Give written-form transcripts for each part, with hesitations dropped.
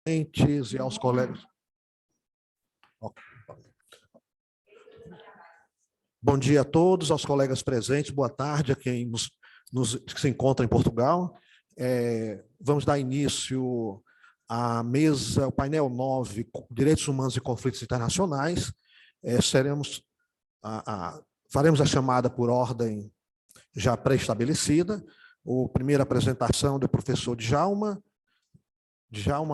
E aos colegas. Bom dia a todos, aos colegas presentes, boa tarde a quem que se encontra em Portugal. Vamos dar início à mesa, o painel 9, Direitos Humanos e Conflitos Internacionais. Faremos a chamada por ordem já pré-estabelecida. A primeira apresentação do professor Djalma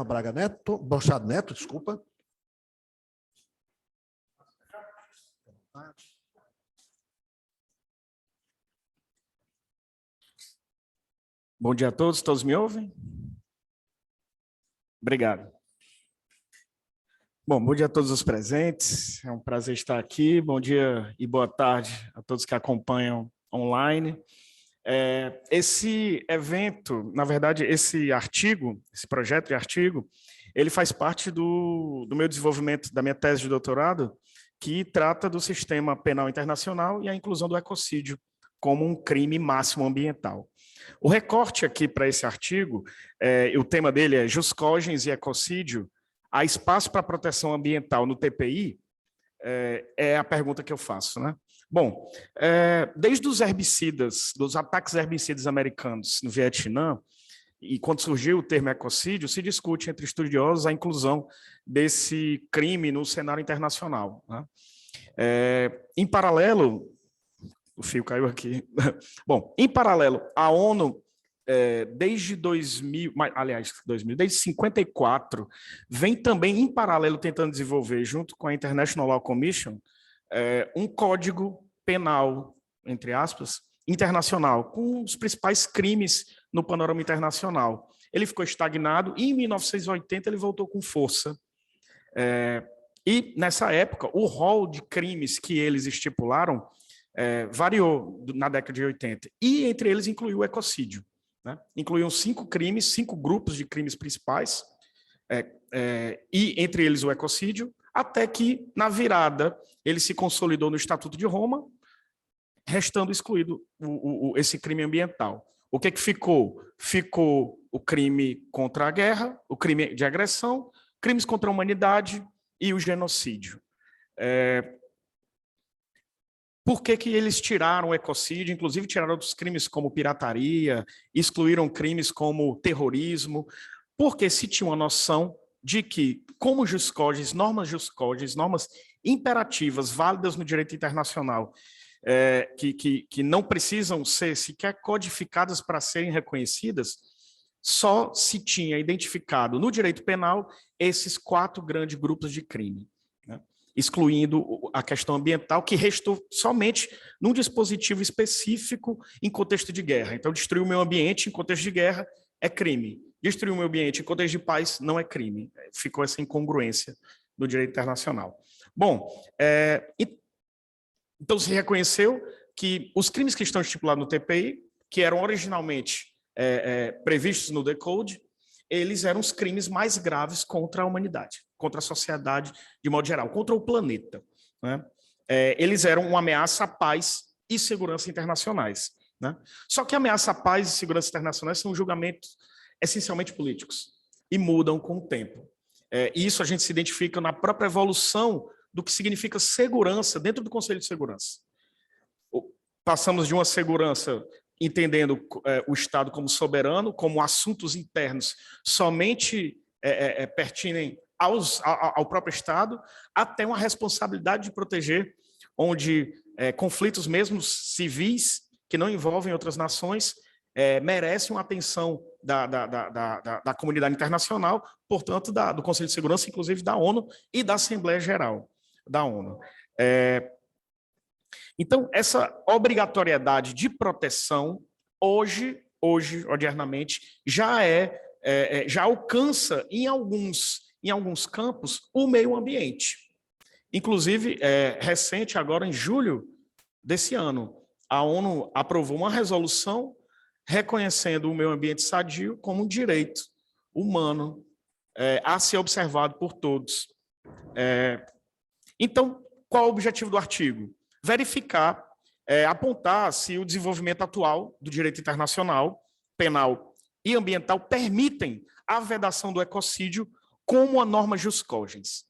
Braga Neto, Brochado Neto, desculpa. Bom dia a todos me ouvem? Obrigado. Bom dia a todos os presentes, é um prazer estar aqui, bom dia e boa tarde a todos que acompanham online. Esse evento, na verdade, esse projeto de artigo, ele faz parte do meu desenvolvimento, da minha tese de doutorado, que trata do sistema penal internacional e a inclusão do ecocídio como um crime máximo ambiental. O recorte aqui para esse artigo, o tema dele é Jus Cogens e Ecocídio, há espaço para proteção ambiental no TPI? É a pergunta que eu faço, né? Bom, desde os herbicidas, dos ataques herbicidas americanos no Vietnã, e quando surgiu o termo ecocídio, se discute entre estudiosos a inclusão desse crime no cenário internacional, né? Em paralelo, o fio caiu aqui. Bom, em paralelo, a ONU, desde 54, vem também em paralelo tentando desenvolver, junto com a International Law Commission, um código penal, entre aspas, internacional, com os principais crimes no panorama internacional. Ele ficou estagnado e, em 1980, ele voltou com força. E, nessa época, o rol de crimes que eles estipularam variou na década de 80, e entre eles incluiu o ecocídio, né? Incluíam 5 grupos de crimes principais, e entre eles o ecocídio, até que, na virada, ele se consolidou no Estatuto de Roma, restando excluído esse crime ambiental. O que ficou? Ficou o crime contra a guerra, o crime de agressão, crimes contra a humanidade e o genocídio. Por que eles tiraram o ecocídio, inclusive tiraram outros crimes como pirataria, excluíram crimes como terrorismo? Porque se tinha uma noção de que, como jus cogens, normas imperativas, válidas no direito internacional, que não precisam ser sequer codificadas para serem reconhecidas, só se tinha identificado no direito penal esses 4 grandes grupos de crime, né? Excluindo a questão ambiental, que restou somente num dispositivo específico em contexto de guerra. Então, destruir o meio ambiente em contexto de guerra é crime. Destruir o meio ambiente em contexto de paz não é crime. Ficou essa incongruência no direito internacional. Bom, então se reconheceu que os crimes que estão estipulados no TPI, que eram originalmente previstos no Decode, eles eram os crimes mais graves contra a humanidade, contra a sociedade de modo geral, contra o planeta, né? Eles eram uma ameaça à paz e segurança internacionais, né? Só que a ameaça à paz e segurança internacionais são julgamentos essencialmente políticos e mudam com o tempo. E isso a gente se identifica na própria evolução do que significa segurança dentro do Conselho de Segurança. Passamos de uma segurança entendendo o Estado como soberano, como assuntos internos somente pertinem ao próprio Estado, até uma responsabilidade de proteger, onde conflitos mesmo civis, que não envolvem outras nações, merecem uma atenção da comunidade internacional, portanto, do Conselho de Segurança, inclusive da ONU e da Assembleia Geral da ONU. Então, essa obrigatoriedade de proteção, hoje odiernamente, já alcança, em alguns campos, o meio ambiente. Inclusive, recente, agora em julho desse ano, a ONU aprovou uma resolução reconhecendo o meio ambiente sadio como um direito humano a ser observado por todos. Então, qual é o objetivo do artigo? Verificar, apontar se o desenvolvimento atual do direito internacional, penal e ambiental permitem a vedação do ecocídio como a norma jus cogens.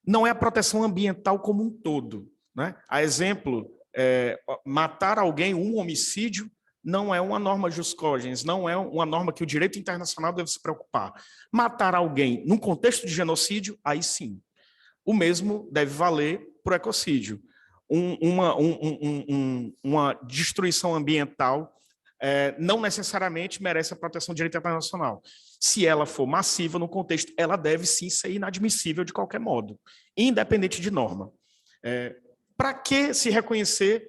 Não é a proteção ambiental como um todo, né? A exemplo, matar alguém, um homicídio, não é uma norma jus cogens, não é uma norma que o direito internacional deve se preocupar. Matar alguém num contexto de genocídio, aí sim. O mesmo deve valer para o ecocídio. Uma destruição ambiental não necessariamente merece a proteção do direito internacional. Se ela for massiva no contexto, ela deve sim ser inadmissível de qualquer modo, independente de norma. Para que se reconhecer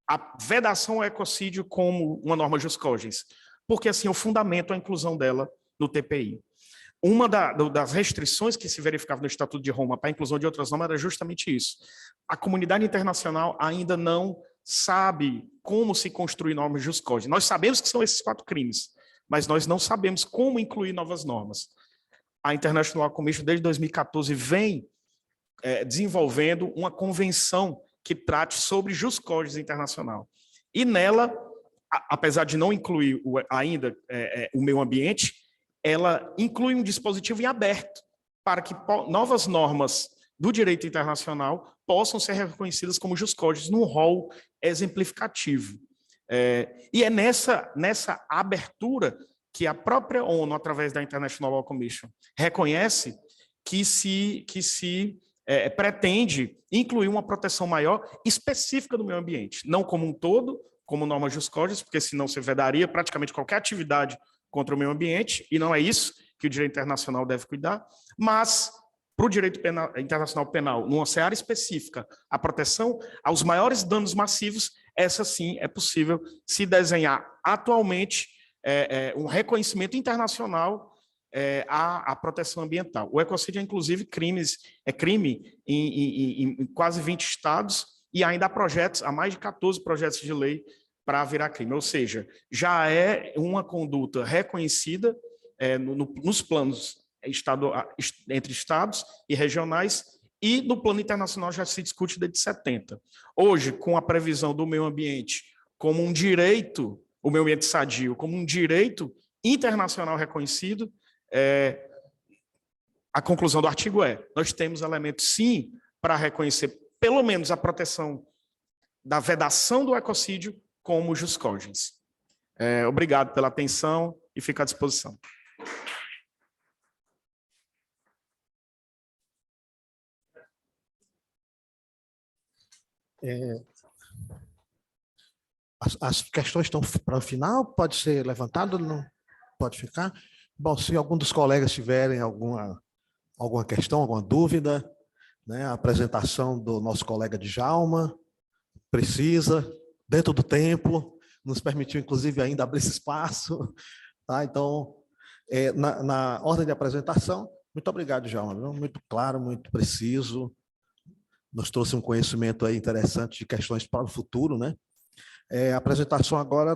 a vedação ao ecocídio como uma norma jus cogens? Porque assim eu fundamento a inclusão dela no TPI. Uma das restrições que se verificava no Estatuto de Roma para a inclusão de outras normas era justamente isso. A comunidade internacional ainda não sabe como se construir normas jus cogens. Nós sabemos que são esses 4 crimes, mas nós não sabemos como incluir novas normas. A International Law Commission, desde 2014, vem desenvolvendo uma convenção que trate sobre jus cogens internacional. E nela, apesar de não incluir ainda o meio ambiente, ela inclui um dispositivo em aberto para que novas normas do direito internacional possam ser reconhecidas como jus cogens num rol exemplificativo. E é nessa abertura que a própria ONU, através da International Law Commission, reconhece que se pretende incluir uma proteção maior específica do meio ambiente, não como um todo, como norma jus cogens, porque senão você vedaria praticamente qualquer atividade contra o meio ambiente, e não é isso que o direito internacional deve cuidar, mas para o direito internacional penal, numa seara específica, a proteção aos maiores danos massivos, essa sim é possível se desenhar atualmente um reconhecimento internacional à proteção ambiental. O ecocídio é, inclusive, crime em quase 20 estados, e ainda há projetos, há mais de 14 projetos de lei para virar crime, ou seja, já é uma conduta reconhecida nos planos entre estados e regionais, e no plano internacional já se discute desde 70. Hoje, com a previsão do meio ambiente como um direito, o meio ambiente sadio, como um direito internacional reconhecido, a conclusão do artigo nós temos elementos, sim, para reconhecer, pelo menos, a proteção da vedação do ecocídio como jus cogens. Obrigado pela atenção e fico à disposição. As questões estão para o final? Pode ser levantado? Não pode ficar? Bom, se algum dos colegas tiverem alguma questão, alguma dúvida, né, a apresentação do nosso colega Djalma precisa, dentro do tempo, nos permitiu, inclusive, ainda abrir esse espaço. Tá? Então, na ordem de apresentação, muito obrigado, Djalma, muito claro, muito preciso, nos trouxe um conhecimento aí interessante de questões para o futuro, né? A apresentação agora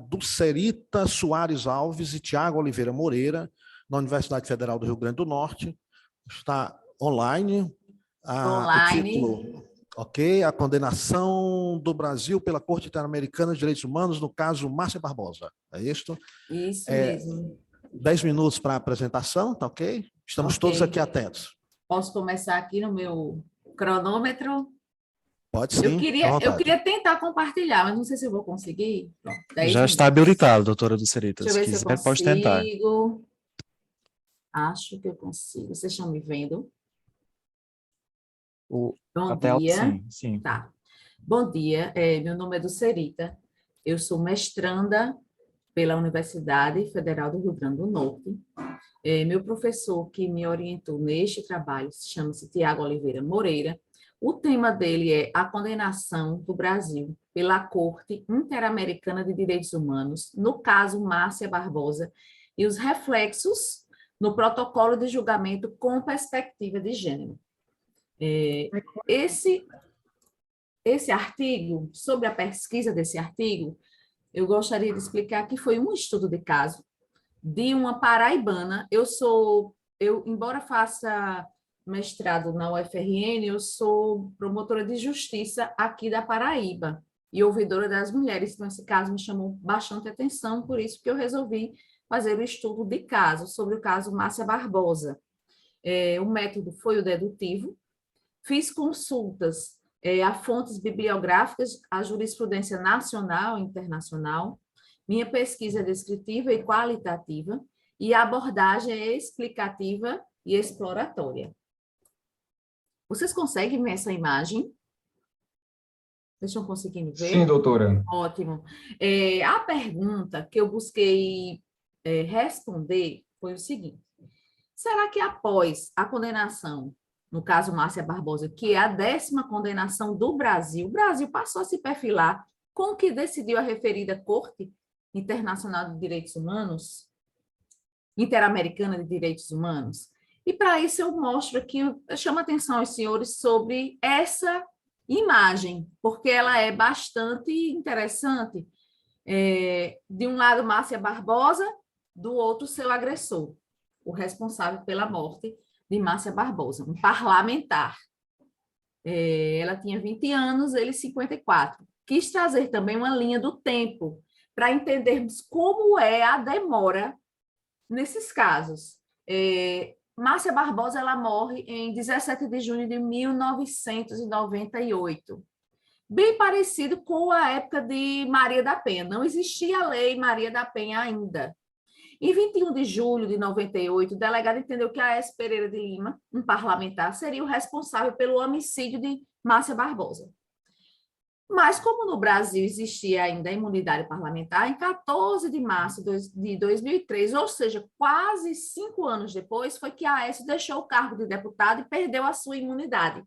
do Serita Soares Alves e Tiago Oliveira Moreira, na Universidade Federal do Rio Grande do Norte. Está online. O título, ok, a condenação do Brasil pela Corte Interamericana de Direitos Humanos, no caso Márcia Barbosa. É isto? Isso mesmo. 10 minutos para a apresentação, tá ok? Estamos todos aqui atentos. Posso começar aqui no meu cronômetro? Pode sim. Eu queria tentar compartilhar, mas não sei se eu vou conseguir. Pronto, já está habilitado, doutora Dulcerita. Deixa eu ver se quiser, pode tentar. Acho que eu consigo. Vocês estão me vendo? Bom Até dia. Sim. Tá. Bom dia, meu nome é Dulcerita. Eu sou mestranda pela Universidade Federal do Rio Grande do Norte. Meu professor que me orientou neste trabalho chama-se Tiago Oliveira Moreira. O tema dele é a condenação do Brasil pela Corte Interamericana de Direitos Humanos, no caso Márcia Barbosa, e os reflexos no protocolo de julgamento com perspectiva de gênero. Esse artigo, sobre a pesquisa desse artigo, eu gostaria de explicar que foi um estudo de caso de uma paraibana. Embora faça mestrado na UFRN, eu sou promotora de justiça aqui da Paraíba e ouvidora das mulheres, então esse caso me chamou bastante atenção, por isso que eu resolvi fazer o estudo de caso, sobre o caso Márcia Barbosa. O método foi o dedutivo. Fiz consultas a fontes bibliográficas, a jurisprudência nacional e internacional. Minha pesquisa é descritiva e qualitativa, e a abordagem é explicativa e exploratória. Vocês conseguem ver essa imagem? Vocês estão conseguindo ver? Sim, doutora. Ótimo. A pergunta que eu busquei responder foi o seguinte: será que após a condenação, no caso Márcia Barbosa, que é a 10ª condenação do Brasil, o Brasil passou a se perfilar com o que decidiu a referida Corte Internacional de Direitos Humanos, Interamericana de Direitos Humanos? E para isso eu mostro aqui, eu chamo a atenção aos senhores sobre essa imagem, porque ela é bastante interessante. De um lado, Márcia Barbosa, do outro, seu agressor, o responsável pela morte de Márcia Barbosa, um parlamentar. Ela tinha 20 anos, ele 54. Quis trazer também uma linha do tempo para entendermos como é a demora nesses casos. Márcia Barbosa ela morre em 17 de junho de 1998. Bem parecido com a época de Maria da Penha. Não existia a lei Maria da Penha ainda. Em 21 de julho de 98, o delegado entendeu que Aécio Pereira de Lima, um parlamentar, seria o responsável pelo homicídio de Márcia Barbosa. Mas, como no Brasil existia ainda a imunidade parlamentar, em 14 de março de 2003, ou seja, quase 5 anos depois, foi que Aécio deixou o cargo de deputado e perdeu a sua imunidade.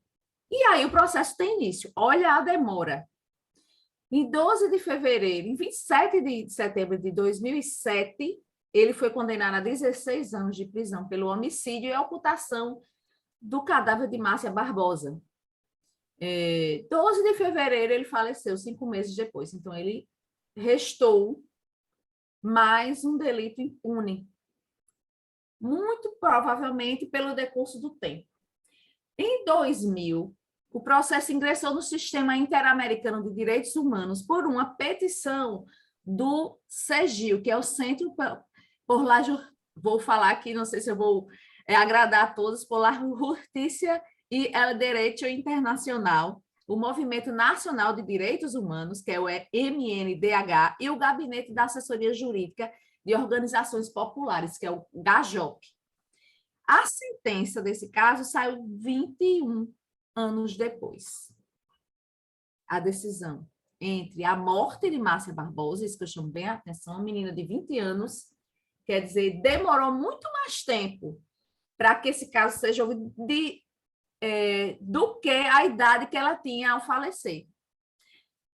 E aí o processo tem início. Olha a demora. Em 12 de fevereiro, em 27 de setembro de 2007, ele foi condenado a 16 anos de prisão pelo homicídio e ocultação do cadáver de Márcia Barbosa. 12 de fevereiro ele faleceu, 5 meses depois. Então, ele restou mais um delito impune, muito provavelmente pelo decurso do tempo. Em 2000, o processo ingressou no Sistema Interamericano de Direitos Humanos por uma petição do CEGIL, que é o Centro por la... Vou falar aqui, não sei se eu vou agradar a todos, por la Justicia e el Derecho Internacional, o Movimento Nacional de Direitos Humanos, que é o MNDH, e o Gabinete da Assessoria Jurídica de Organizações Populares, que é o GAJOP. A sentença desse caso saiu 21 anos depois. A decisão entre a morte de Márcia Barbosa, isso que eu chamo bem a atenção, uma menina de 20 anos, quer dizer, demorou muito mais tempo para que esse caso seja ouvido do que a idade que ela tinha ao falecer.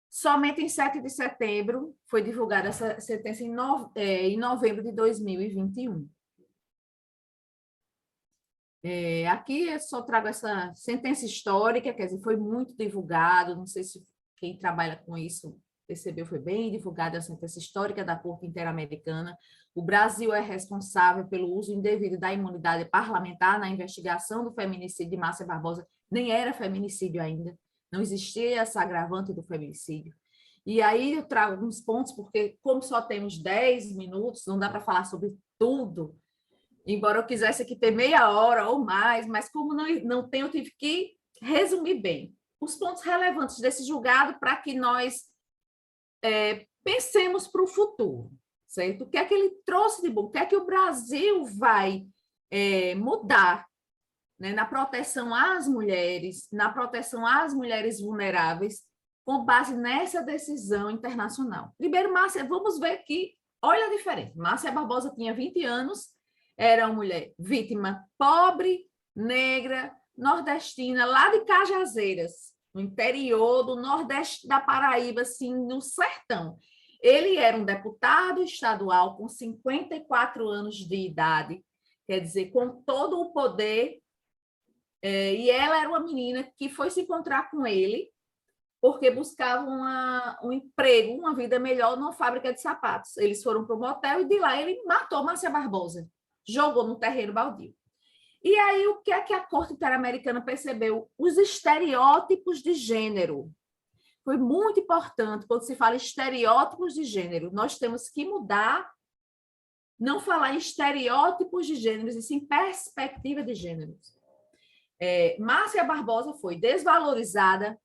Somente em 7 de setembro foi divulgada essa sentença em novembro de 2021. Aqui eu só trago essa sentença histórica, quer dizer, foi muito divulgado, não sei se quem trabalha com isso percebeu, foi bem divulgada a sentença histórica da Corte Interamericana. O Brasil é responsável pelo uso indevido da imunidade parlamentar na investigação do feminicídio de Márcia Barbosa. Nem era feminicídio ainda, não existia essa agravante do feminicídio. E aí eu trago alguns pontos, porque como só temos 10 minutos, não dá para falar sobre tudo, embora eu quisesse aqui ter meia hora ou mais, mas como não tenho, eu tive que resumir bem os pontos relevantes desse julgado para que nós pensemos para o futuro, certo? O que é que ele trouxe de bom? O que é que o Brasil vai mudar, né, na proteção às mulheres vulneráveis, com base nessa decisão internacional? Primeiro, Márcia, vamos ver aqui, olha a diferença. Márcia Barbosa tinha 20 anos, era uma mulher vítima pobre, negra, nordestina, lá de Cajazeiras, no interior do Nordeste da Paraíba, assim, no sertão. Ele era um deputado estadual com 54 anos de idade, quer dizer, com todo o poder, e ela era uma menina que foi se encontrar com ele porque buscava um emprego, uma vida melhor numa fábrica de sapatos. Eles foram para o motel e de lá ele matou Márcia Barbosa, jogou no terreno baldio. E aí, o que é que a Corte Interamericana percebeu? Os estereótipos de gênero. Foi muito importante, quando se fala estereótipos de gênero, nós temos que mudar não falar em estereótipos de gêneros, e sim perspectiva de gêneros. Márcia Barbosa foi desvalorizada,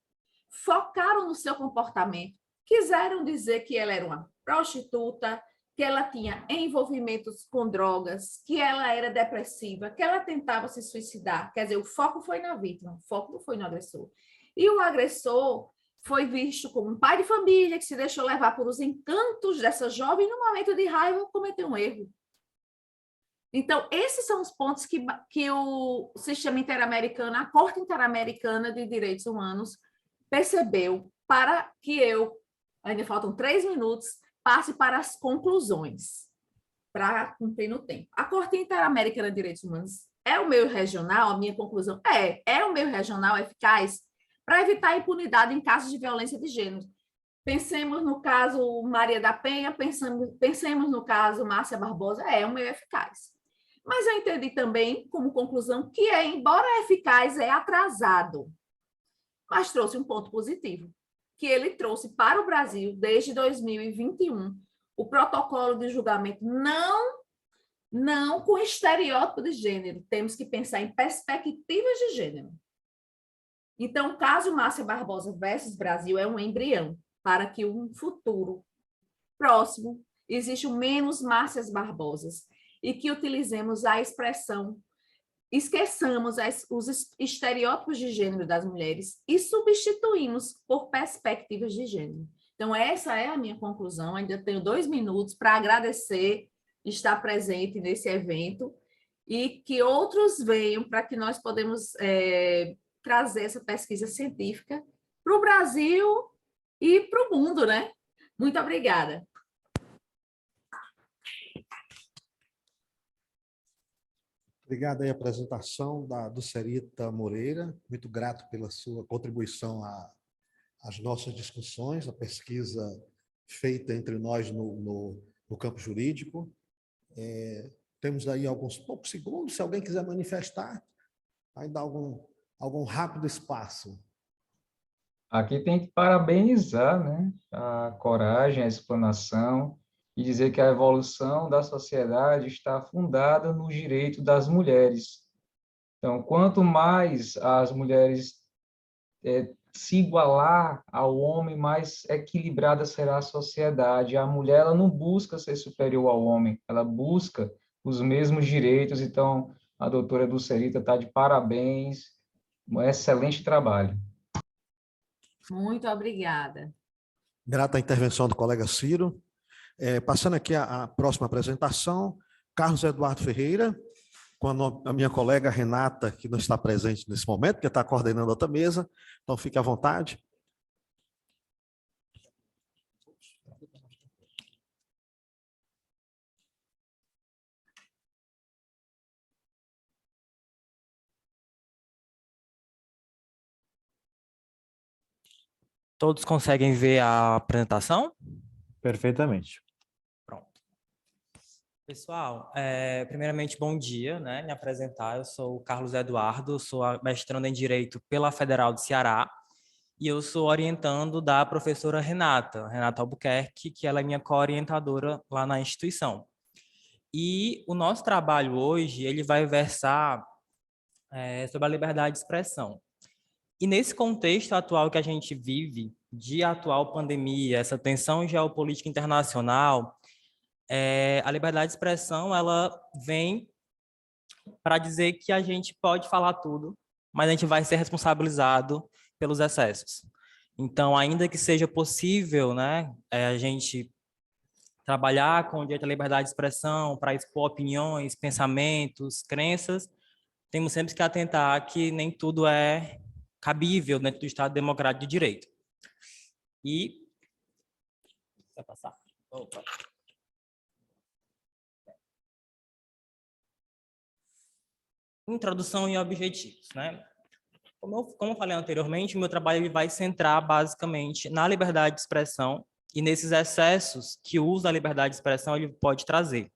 focaram no seu comportamento, quiseram dizer que ela era uma prostituta, que ela tinha envolvimentos com drogas, que ela era depressiva, que ela tentava se suicidar. Quer dizer, o foco foi na vítima, o foco não foi no agressor. E o agressor foi visto como um pai de família que se deixou levar por os encantos dessa jovem e, no momento de raiva, cometeu um erro. Então, esses são os pontos que o sistema interamericano, a Corte Interamericana de Direitos Humanos, percebeu, para que eu, ainda faltam 3 minutos, passe para as conclusões, para cumprir no tempo. A Corte Interamericana de Direitos Humanos é o meio regional, a minha conclusão é o meio regional eficaz para evitar a impunidade em casos de violência de gênero. Pensemos no caso Maria da Penha, pensemos no caso Márcia Barbosa, é um meio eficaz. Mas eu entendi também, como conclusão, que, embora eficaz, é atrasado. Mas trouxe um ponto positivo, que ele trouxe para o Brasil, desde 2021, o protocolo de julgamento não com estereótipo de gênero, temos que pensar em perspectivas de gênero. Então, o caso Márcia Barbosa versus Brasil é um embrião para que um futuro próximo exista menos Márcias Barbosas e que utilizemos a expressão, esqueçamos os estereótipos de gênero das mulheres e substituímos por perspectivas de gênero. Então, essa é a minha conclusão. Ainda tenho 2 minutos para agradecer estar presente nesse evento e que outros venham para que nós podemos trazer essa pesquisa científica para o Brasil e para o mundo, né? Muito obrigada. Obrigado aí a apresentação do Serita Moreira. Muito grato pela sua contribuição às nossas discussões, a pesquisa feita entre nós no campo jurídico. Temos aí alguns poucos segundos, se alguém quiser manifestar, vai dar algum rápido espaço. Aqui tem que parabenizar, né, a coragem, a explanação e dizer que a evolução da sociedade está fundada no direito das mulheres. Então, quanto mais as mulheres se igualar ao homem, mais equilibrada será a sociedade. A mulher, ela não busca ser superior ao homem, ela busca os mesmos direitos. Então, a doutora Dulcerita está de parabéns, um excelente trabalho. Muito obrigada. Grata a intervenção do colega Ciro. Passando aqui a próxima apresentação, Carlos Eduardo Ferreira, com a minha colega Renata, que não está presente nesse momento, que está coordenando outra mesa, então fique à vontade. Todos conseguem ver a apresentação? Perfeitamente. Pronto. Pessoal, primeiramente, bom dia, né? Me apresentar, eu sou o Carlos Eduardo, sou mestrando em Direito pela Federal do Ceará e eu sou orientando da professora Renata Albuquerque, que ela é minha co-orientadora lá na instituição. E o nosso trabalho hoje, ele vai versar sobre a liberdade de expressão. E nesse contexto atual que a gente vive, de atual pandemia, essa tensão geopolítica internacional, a liberdade de expressão, ela vem para dizer que a gente pode falar tudo, mas a gente vai ser responsabilizado pelos excessos. Então, ainda que seja possível, né, a gente trabalhar com o direito à liberdade de expressão para expor opiniões, pensamentos, crenças, temos sempre que atentar que nem tudo é cabível dentro do Estado Democrático de Direito. E... Vai passar? Opa. Introdução e objetivos, né? Como eu falei anteriormente, o meu trabalho ele vai centrar basicamente na liberdade de expressão e nesses excessos que o uso da liberdade de expressão ele pode trazer.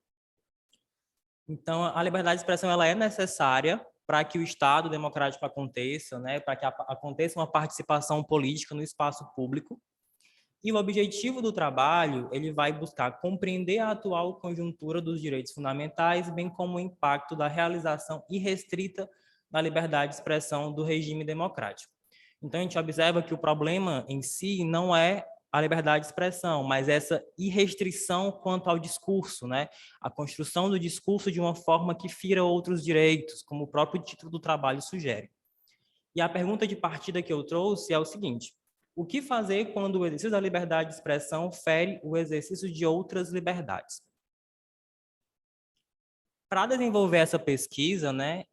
Então, a liberdade de expressão ela é necessária para que o Estado democrático aconteça, né? Para que aconteça uma participação política no espaço público. E o objetivo do trabalho, ele vai buscar compreender a atual conjuntura dos direitos fundamentais, bem como o impacto da realização irrestrita da liberdade de expressão do regime democrático. Então, a gente observa que o problema em si não é a liberdade de expressão, mas essa irrestrição quanto ao discurso, né? A construção do discurso de uma forma que fira outros direitos, como o próprio título do trabalho sugere. E a pergunta de partida que eu trouxe é o seguinte: o que fazer quando o exercício da liberdade de expressão fere o exercício de outras liberdades? Para desenvolver essa pesquisa, né,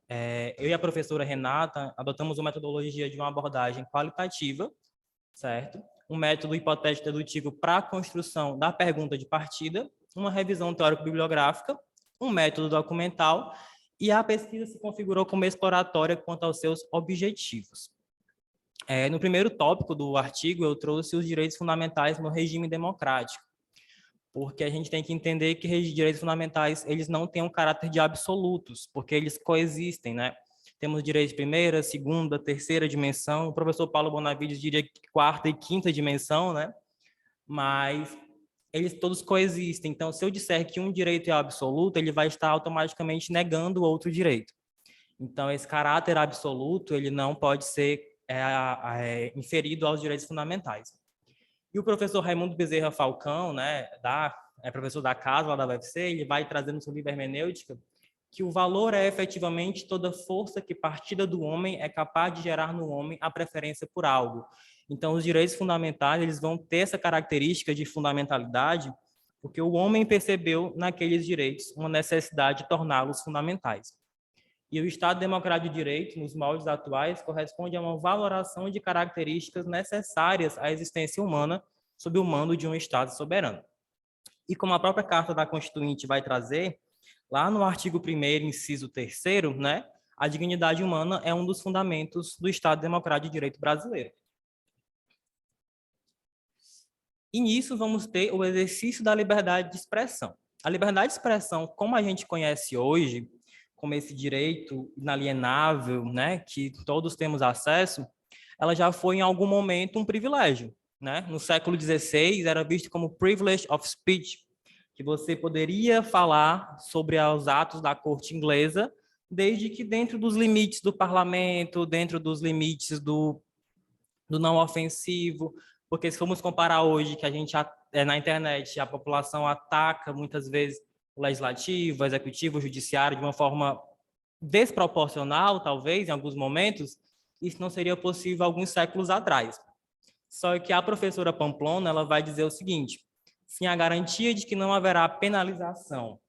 eu e a professora Renata adotamos uma metodologia de uma abordagem qualitativa, certo? Um método hipotético dedutivo para a construção da pergunta de partida, uma revisão teórico-bibliográfica, um método documental, e a pesquisa se configurou como exploratória quanto aos seus objetivos. No primeiro tópico do artigo, eu trouxe os direitos fundamentais no regime democrático, porque a gente tem que entender que direitos fundamentais, eles não têm um caráter de absolutos, porque eles coexistem, né? Temos direitos de primeira, segunda, terceira dimensão, o professor Paulo Bonavides diria que quarta e quinta dimensão, né? Mas eles todos coexistem, então se eu disser que um direito é absoluto, ele vai estar automaticamente negando o outro direito. Então esse caráter absoluto, ele não pode ser inferido aos direitos fundamentais. E o professor Raimundo Bezerra Falcão, né, professor da casa lá da UFC, ele vai trazer no seu livro Hermenêutica que o valor é efetivamente toda força que partida do homem é capaz de gerar no homem a preferência por algo. Então os direitos fundamentais, eles vão ter essa característica de fundamentalidade porque o homem percebeu naqueles direitos uma necessidade de torná-los fundamentais. E o Estado Democrático de Direito, nos moldes atuais, corresponde a uma valoração de características necessárias à existência humana sob o mando de um Estado soberano. E como a própria Carta da Constituinte vai trazer, lá no artigo 1º, inciso 3º, né, a dignidade humana é um dos fundamentos do Estado Democrático de Direito brasileiro. E nisso vamos ter o exercício da liberdade de expressão. A liberdade de expressão, como a gente conhece hoje, como esse direito inalienável, né, que todos temos acesso, ela já foi em algum momento um privilégio, né? No século XVI era visto como privilege of speech, que você poderia falar sobre os atos da corte inglesa, desde que dentro dos limites do parlamento, dentro dos limites do não ofensivo, porque se formos comparar hoje que a gente na internet a população ataca muitas vezes o legislativo, o executivo, o judiciário de uma forma desproporcional, talvez, em alguns momentos, isso não seria possível alguns séculos atrás. Só que a professora Pamplona, ela vai dizer o seguinte: sem a garantia de que não haverá penalização,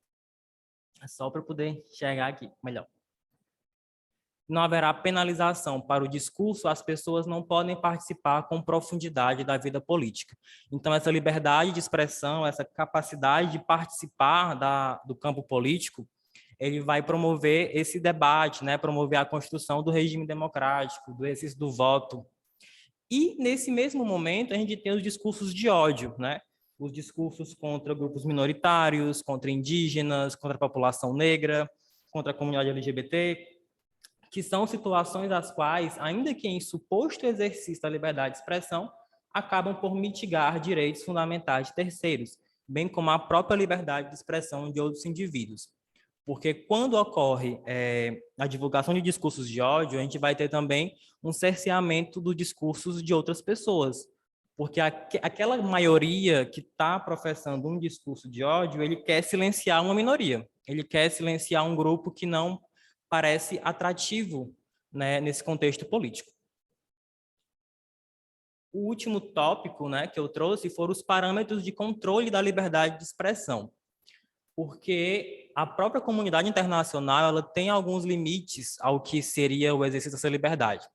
é só para poder enxergar aqui melhor. Não haverá penalização para o discurso, as pessoas não podem participar com profundidade da vida política. Então, essa liberdade de expressão, essa capacidade de participar do campo político, ele vai promover esse debate, né? Promover a construção do regime democrático, do exercício do voto. E, nesse mesmo momento, a gente tem os discursos de ódio, né? Os discursos contra grupos minoritários, contra indígenas, contra a população negra, contra a comunidade LGBT, que são situações as quais, ainda que em suposto exercício da liberdade de expressão, acabam por mitigar direitos fundamentais de terceiros, bem como a própria liberdade de expressão de outros indivíduos. Porque quando ocorre a divulgação de discursos de ódio, a gente vai ter também um cerceamento dos discursos de outras pessoas. Porque aquela maioria que está professando um discurso de ódio, ele quer silenciar uma minoria. Ele quer silenciar um grupo que não parece atrativo, né, nesse contexto político. O último tópico, né, que eu trouxe foram os parâmetros de controle da liberdade de expressão, porque a própria comunidade internacional ela tem alguns limites ao que seria o exercício dessa liberdade.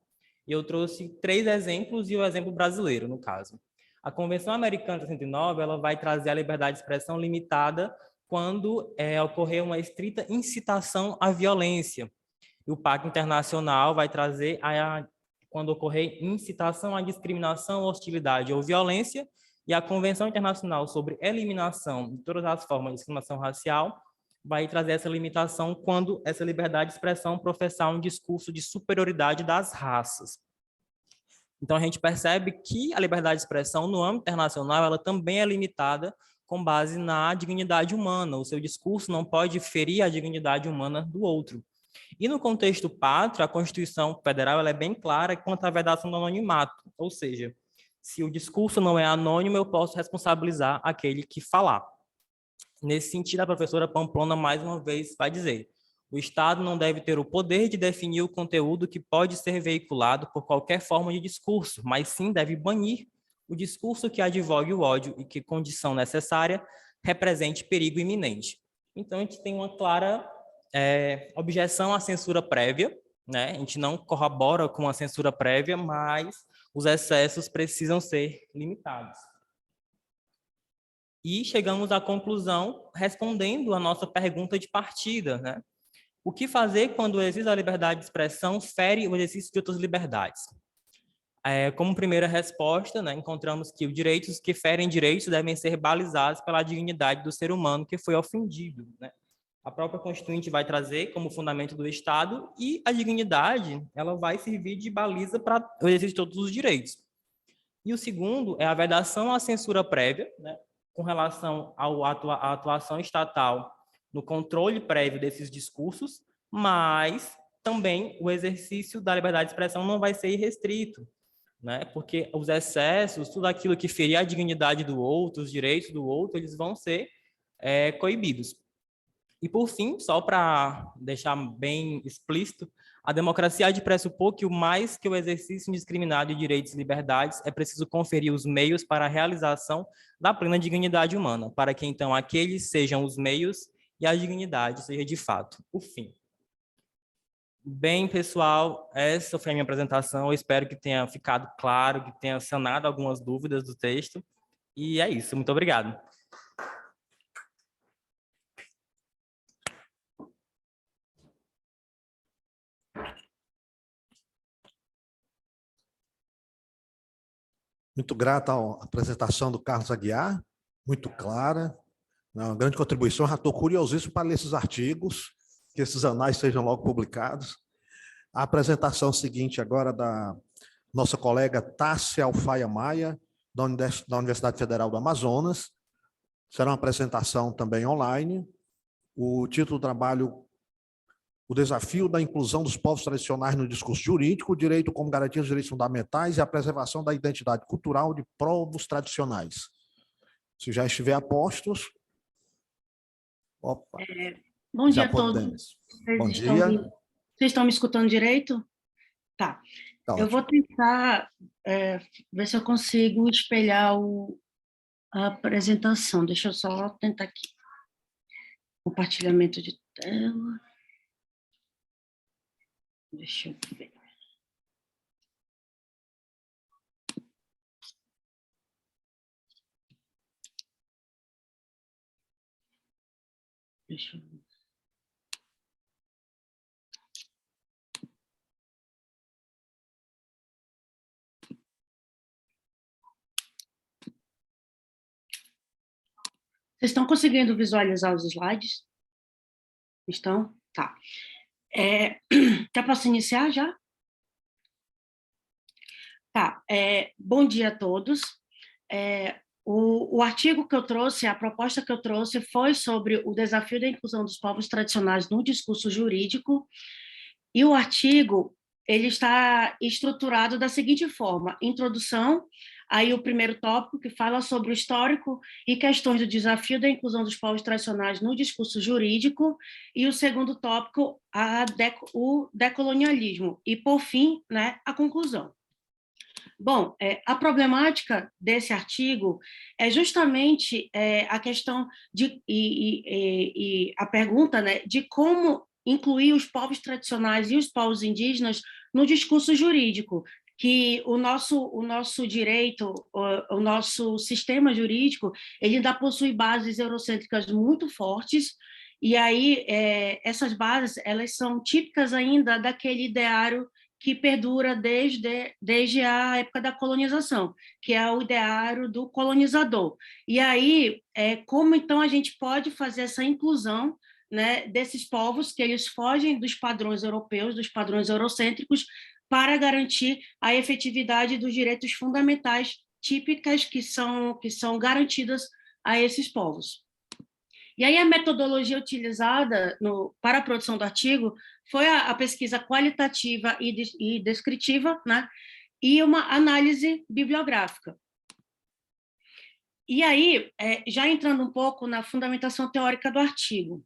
E eu trouxe 3 exemplos e o exemplo brasileiro, no caso. A Convenção Americana de 69 ela vai trazer a liberdade de expressão limitada quando ocorrer uma estrita incitação à violência. E o Pacto Internacional vai trazer quando ocorrer incitação à discriminação, hostilidade ou violência, e a Convenção Internacional sobre Eliminação de todas as formas de discriminação racial vai trazer essa limitação quando essa liberdade de expressão professar um discurso de superioridade das raças. Então, a gente percebe que a liberdade de expressão no âmbito internacional, ela também é limitada com base na dignidade humana. O seu discurso não pode ferir a dignidade humana do outro. E no contexto pátrio, a Constituição Federal ela é bem clara quanto à vedação do anonimato, ou seja, se o discurso não é anônimo, eu posso responsabilizar aquele que falar. Nesse sentido, a professora Pamplona, mais uma vez, vai dizer: o Estado não deve ter o poder de definir o conteúdo que pode ser veiculado por qualquer forma de discurso, mas sim deve banir o discurso que advogue o ódio e que, condição necessária, represente perigo iminente. Então, a gente tem uma clara objeção à censura prévia, né? A gente não corrobora com a censura prévia, mas os excessos precisam ser limitados. E chegamos à conclusão respondendo a nossa pergunta de partida, né? O que fazer quando o exercício da liberdade de expressão fere o exercício de outras liberdades? Como primeira resposta, né, encontramos que os direitos que ferem direitos devem ser balizados pela dignidade do ser humano que foi ofendido, né? A própria Constituinte vai trazer como fundamento do Estado e a dignidade ela vai servir de baliza para o exercício de todos os direitos. E o segundo é a vedação à censura prévia, né, com relação à atuação estatal no controle prévio desses discursos, mas também o exercício da liberdade de expressão não vai ser irrestrito, né, porque os excessos, tudo aquilo que ferir a dignidade do outro, os direitos do outro, eles vão ser coibidos. E, por fim, só para deixar bem explícito, a democracia há de pressupor que o mais que o exercício indiscriminado de direitos e liberdades é preciso conferir os meios para a realização da plena dignidade humana, para que, então, aqueles sejam os meios e a dignidade seja, de fato, o fim. Bem, pessoal, essa foi a minha apresentação. Eu espero que tenha ficado claro, que tenha sanado algumas dúvidas do texto. E é isso. Muito obrigado. Muito grata à apresentação do Carlos Aguiar, muito clara, uma grande contribuição. Já estou curiosíssimo para ler esses artigos, que esses anais sejam logo publicados. A apresentação seguinte agora da nossa colega Tássia Alfaia Maia, da Universidade Federal do Amazonas. Será uma apresentação também online. O título do trabalho: o desafio da inclusão dos povos tradicionais no discurso jurídico, o direito como garantia dos direitos fundamentais e a preservação da identidade cultural de povos tradicionais. Se já estiver a postos... Opa, bom dia a todos. Bom dia. Vocês estão me escutando direito? Tá. Eu vou tentar ver se eu consigo espelhar a apresentação. Deixa eu só tentar aqui. Compartilhamento de tela. Deixa eu ver. Deixa eu ver. Vocês estão conseguindo visualizar os slides? Estão? Tá. Já posso iniciar já? Tá. Bom dia a todos. O artigo que eu trouxe, a proposta que eu trouxe foi sobre o desafio da inclusão dos povos tradicionais no discurso jurídico, e o artigo ele está estruturado da seguinte forma: introdução, aí o primeiro tópico, que fala sobre o histórico e questões do desafio da inclusão dos povos tradicionais no discurso jurídico, e o segundo tópico, o decolonialismo, e, por fim, né, a conclusão. Bom, a problemática desse artigo é justamente a questão e a pergunta, né, de como incluir os povos tradicionais e os povos indígenas no discurso jurídico, que o nosso direito, o nosso sistema jurídico, ele ainda possui bases eurocêntricas muito fortes, e aí essas bases elas são típicas ainda daquele ideário que perdura desde a época da colonização, que é o ideário do colonizador. E aí, como então a gente pode fazer essa inclusão, né, desses povos que eles fogem dos padrões europeus, dos padrões eurocêntricos, para garantir a efetividade dos direitos fundamentais típicas que são garantidas a esses povos. E aí a metodologia utilizada para a produção do artigo foi a pesquisa qualitativa e descritiva, né? E uma análise bibliográfica. E aí, já entrando um pouco na fundamentação teórica do artigo,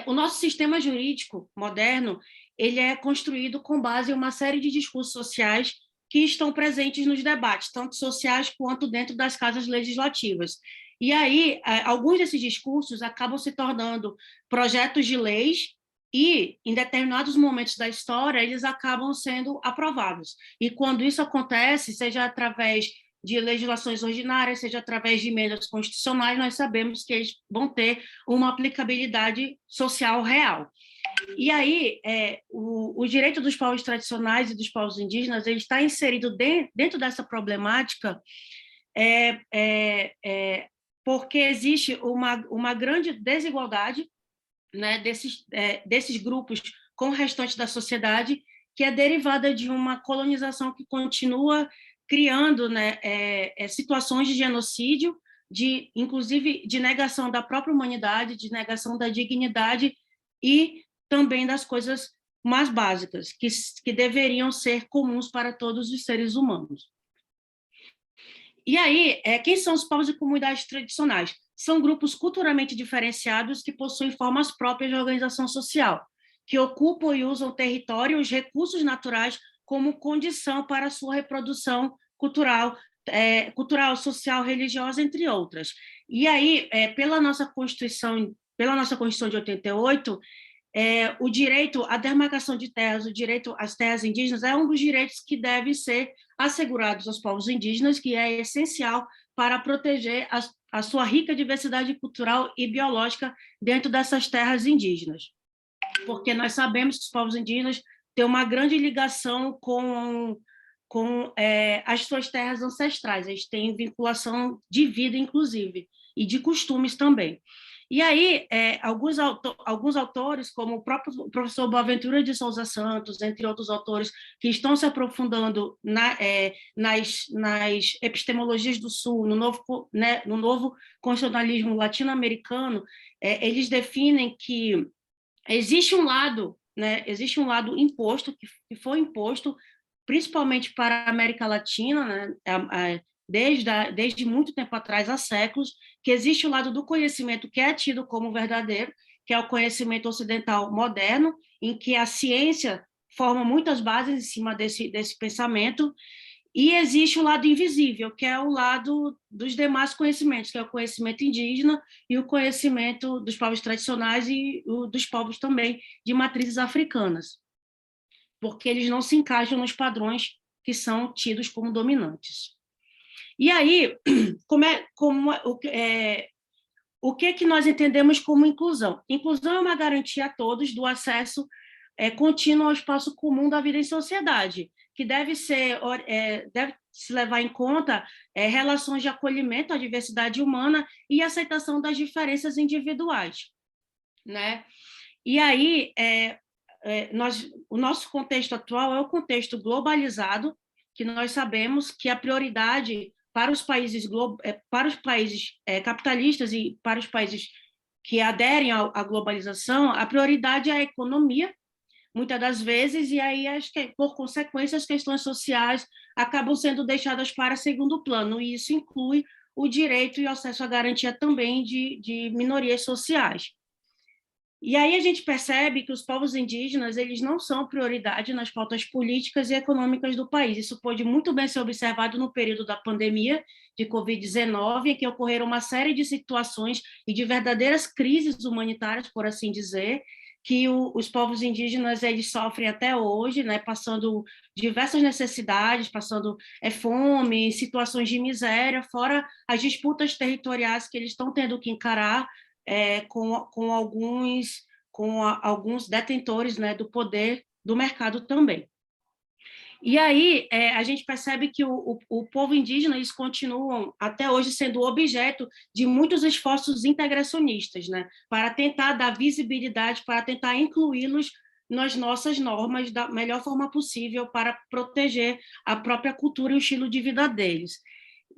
o nosso sistema jurídico moderno ele é construído com base em uma série de discursos sociais que estão presentes nos debates, tanto sociais quanto dentro das casas legislativas. E aí, alguns desses discursos acabam se tornando projetos de leis e, em determinados momentos da história, eles acabam sendo aprovados. E quando isso acontece, seja através de legislações ordinárias, seja através de emendas constitucionais, nós sabemos que eles vão ter uma aplicabilidade social real. E aí, o direito dos povos tradicionais e dos povos indígenas ele está inserido dentro dessa problemática porque existe uma grande desigualdade, né, desses grupos com o restante da sociedade, que é derivada de uma colonização que continua criando, né, situações de genocídio, inclusive de negação da própria humanidade, de negação da dignidade e também das coisas mais básicas, que deveriam ser comuns para todos os seres humanos. E aí, quem são os povos e comunidades tradicionais? São grupos culturalmente diferenciados que possuem formas próprias de organização social, que ocupam e usam o território e os recursos naturais como condição para a sua reprodução cultural, social, religiosa, entre outras. E aí, pela nossa Constituição de 88, o direito à demarcação de terras, o direito às terras indígenas é um dos direitos que deve ser assegurados aos povos indígenas, que é essencial para proteger a sua rica diversidade cultural e biológica dentro dessas terras indígenas. Porque nós sabemos que os povos indígenas têm uma grande ligação com as suas terras ancestrais, eles têm vinculação de vida, inclusive, e de costumes também. E aí, alguns autores, como o próprio professor Boaventura de Souza Santos, entre outros autores, que estão se aprofundando nas epistemologias do Sul, no novo constitucionalismo latino-americano, eles definem que existe um lado imposto, que foi imposto principalmente para a América Latina, né, desde muito tempo atrás, há séculos, que existe o lado do conhecimento que é tido como verdadeiro, que é o conhecimento ocidental moderno, em que a ciência forma muitas bases em cima desse pensamento, e existe o lado invisível, que é o lado dos demais conhecimentos, que é o conhecimento indígena e o conhecimento dos povos tradicionais e dos povos também de matrizes africanas, porque eles não se encaixam nos padrões que são tidos como dominantes. E aí, o que nós entendemos como inclusão? Inclusão é uma garantia a todos do acesso contínuo ao espaço comum da vida em sociedade, que deve se levar em conta relações de acolhimento à diversidade humana e aceitação das diferenças individuais, né? E aí, o nosso contexto atual é o contexto globalizado, que nós sabemos que a prioridade para os países capitalistas e para os países que aderem à globalização, a prioridade é a economia, muitas das vezes, e aí, por consequência, as questões sociais acabam sendo deixadas para segundo plano, e isso inclui o direito e o acesso à garantia também de minorias sociais. E aí a gente percebe que os povos indígenas eles não são prioridade nas pautas políticas e econômicas do país. Isso pode muito bem ser observado no período da pandemia de Covid-19, em que ocorreram uma série de situações e de verdadeiras crises humanitárias, por assim dizer, que os povos indígenas eles sofrem até hoje, né, passando diversas necessidades, passando fome, situações de miséria, fora as disputas territoriais que eles estão tendo que encarar com alguns detentores, né, do poder do mercado também. E aí a gente percebe que o povo indígena eles continuam até hoje sendo objeto de muitos esforços integracionistas, né, para tentar dar visibilidade, para tentar incluí-los nas nossas normas da melhor forma possível para proteger a própria cultura e o estilo de vida deles.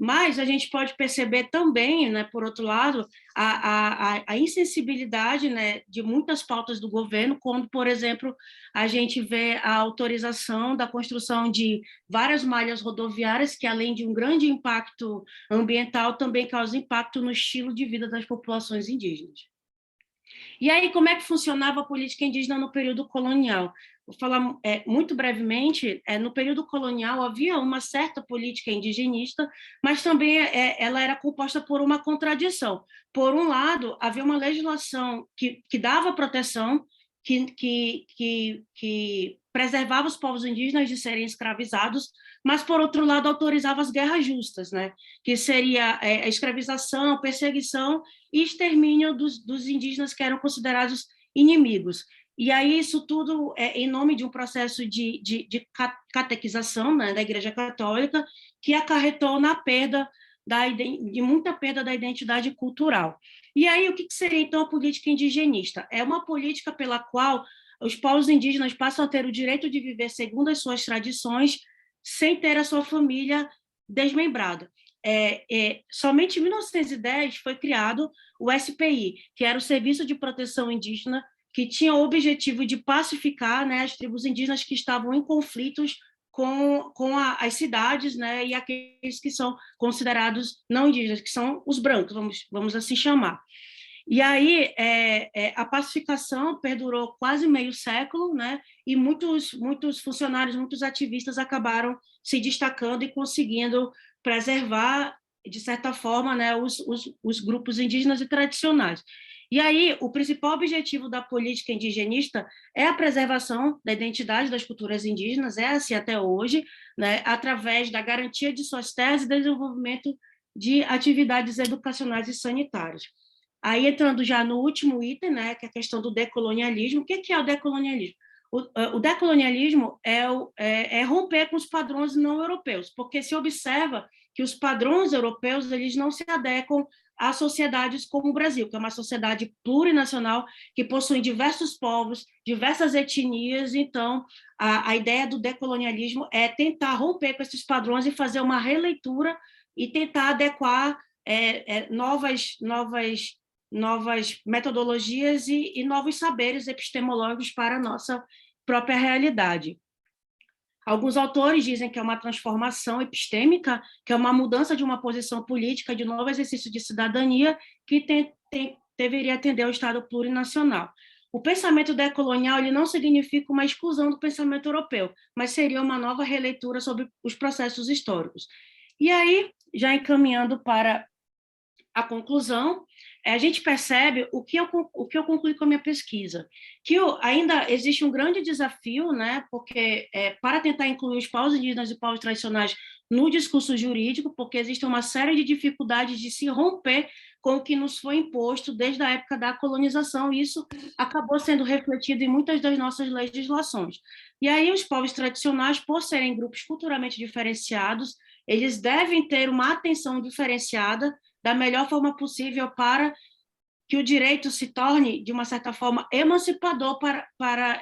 Mas a gente pode perceber também, né, por outro lado, a insensibilidade, né, de muitas pautas do governo, quando, por exemplo, a gente vê a autorização da construção de várias malhas rodoviárias, que, além de um grande impacto ambiental, também causa impacto no estilo de vida das populações indígenas. E aí, como é que funcionava a política indígena no período colonial? Vou falar muito brevemente. No período colonial havia uma certa política indigenista, mas também ela era composta por uma contradição. Por um lado, havia uma legislação que dava proteção, que preservava os povos indígenas de serem escravizados, mas, por outro lado, autorizava as guerras justas, né? Que seria a escravização, perseguição e extermínio dos indígenas que eram considerados inimigos. E aí isso tudo em nome de um processo de catequização, né, da Igreja Católica, que acarretou na perda de muita perda da identidade cultural. E aí o que seria, então, a política indigenista? É uma política pela qual os povos indígenas passam a ter o direito de viver segundo as suas tradições, sem ter a sua família desmembrada. Somente em 1910 foi criado o SPI, que era o Serviço de Proteção Indígena, que tinha o objetivo de pacificar, né, as tribos indígenas que estavam em conflitos com as cidades, né, e aqueles que são considerados não indígenas, que são os brancos, vamos assim chamar. E aí a pacificação perdurou quase meio século, né, e muitos funcionários, muitos ativistas acabaram se destacando e conseguindo preservar, de certa forma, né, os grupos indígenas e tradicionais. E aí, o principal objetivo da política indigenista é a preservação da identidade das culturas indígenas, é assim até hoje, né, através da garantia de suas terras e desenvolvimento de atividades educacionais e sanitárias. Aí, entrando já no último item, né, que é a questão do decolonialismo. O que é o decolonialismo? O decolonialismo é romper com os padrões não europeus, porque se observa que os padrões europeus eles não se adequam a sociedades como o Brasil, que é uma sociedade plurinacional que possui diversos povos, diversas etnias. Então, a ideia do decolonialismo é tentar romper com esses padrões e fazer uma releitura e tentar adequar novas metodologias e novos saberes epistemológicos para a nossa própria realidade. Alguns autores dizem que é uma transformação epistêmica, que é uma mudança de uma posição política, de novo exercício de cidadania, que deveria atender ao Estado plurinacional. O pensamento decolonial ele não significa uma exclusão do pensamento europeu, mas seria uma nova releitura sobre os processos históricos. E aí, já encaminhando para a conclusão, a gente percebe o que eu concluí com a minha pesquisa, que ainda existe um grande desafio, né, porque para tentar incluir os povos indígenas e povos tradicionais no discurso jurídico, porque existe uma série de dificuldades de se romper com o que nos foi imposto desde a época da colonização, e isso acabou sendo refletido em muitas das nossas legislações. E aí os povos tradicionais, por serem grupos culturalmente diferenciados, eles devem ter uma atenção diferenciada da melhor forma possível para que o direito se torne, de uma certa forma, emancipador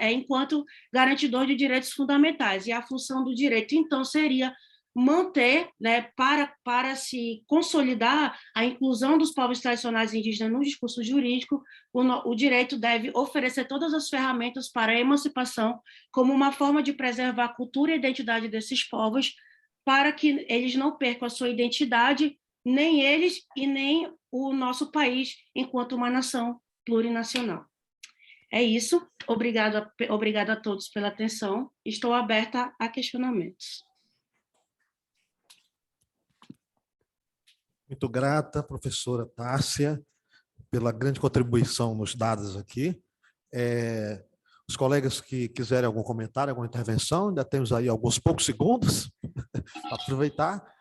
enquanto garantidor de direitos fundamentais. E a função do direito, então, seria manter, né, para se consolidar a inclusão dos povos tradicionais indígenas no discurso jurídico, o direito deve oferecer todas as ferramentas para a emancipação como uma forma de preservar a cultura e a identidade desses povos, para que eles não percam a sua identidade, nem eles e nem o nosso país, enquanto uma nação plurinacional. É isso. Obrigada a todos pela atenção. Estou aberta a questionamentos. Muito grata, professora Tássia, pela grande contribuição nos dados aqui. Os colegas que quiserem algum comentário, alguma intervenção, ainda temos aí alguns poucos segundos para aproveitar.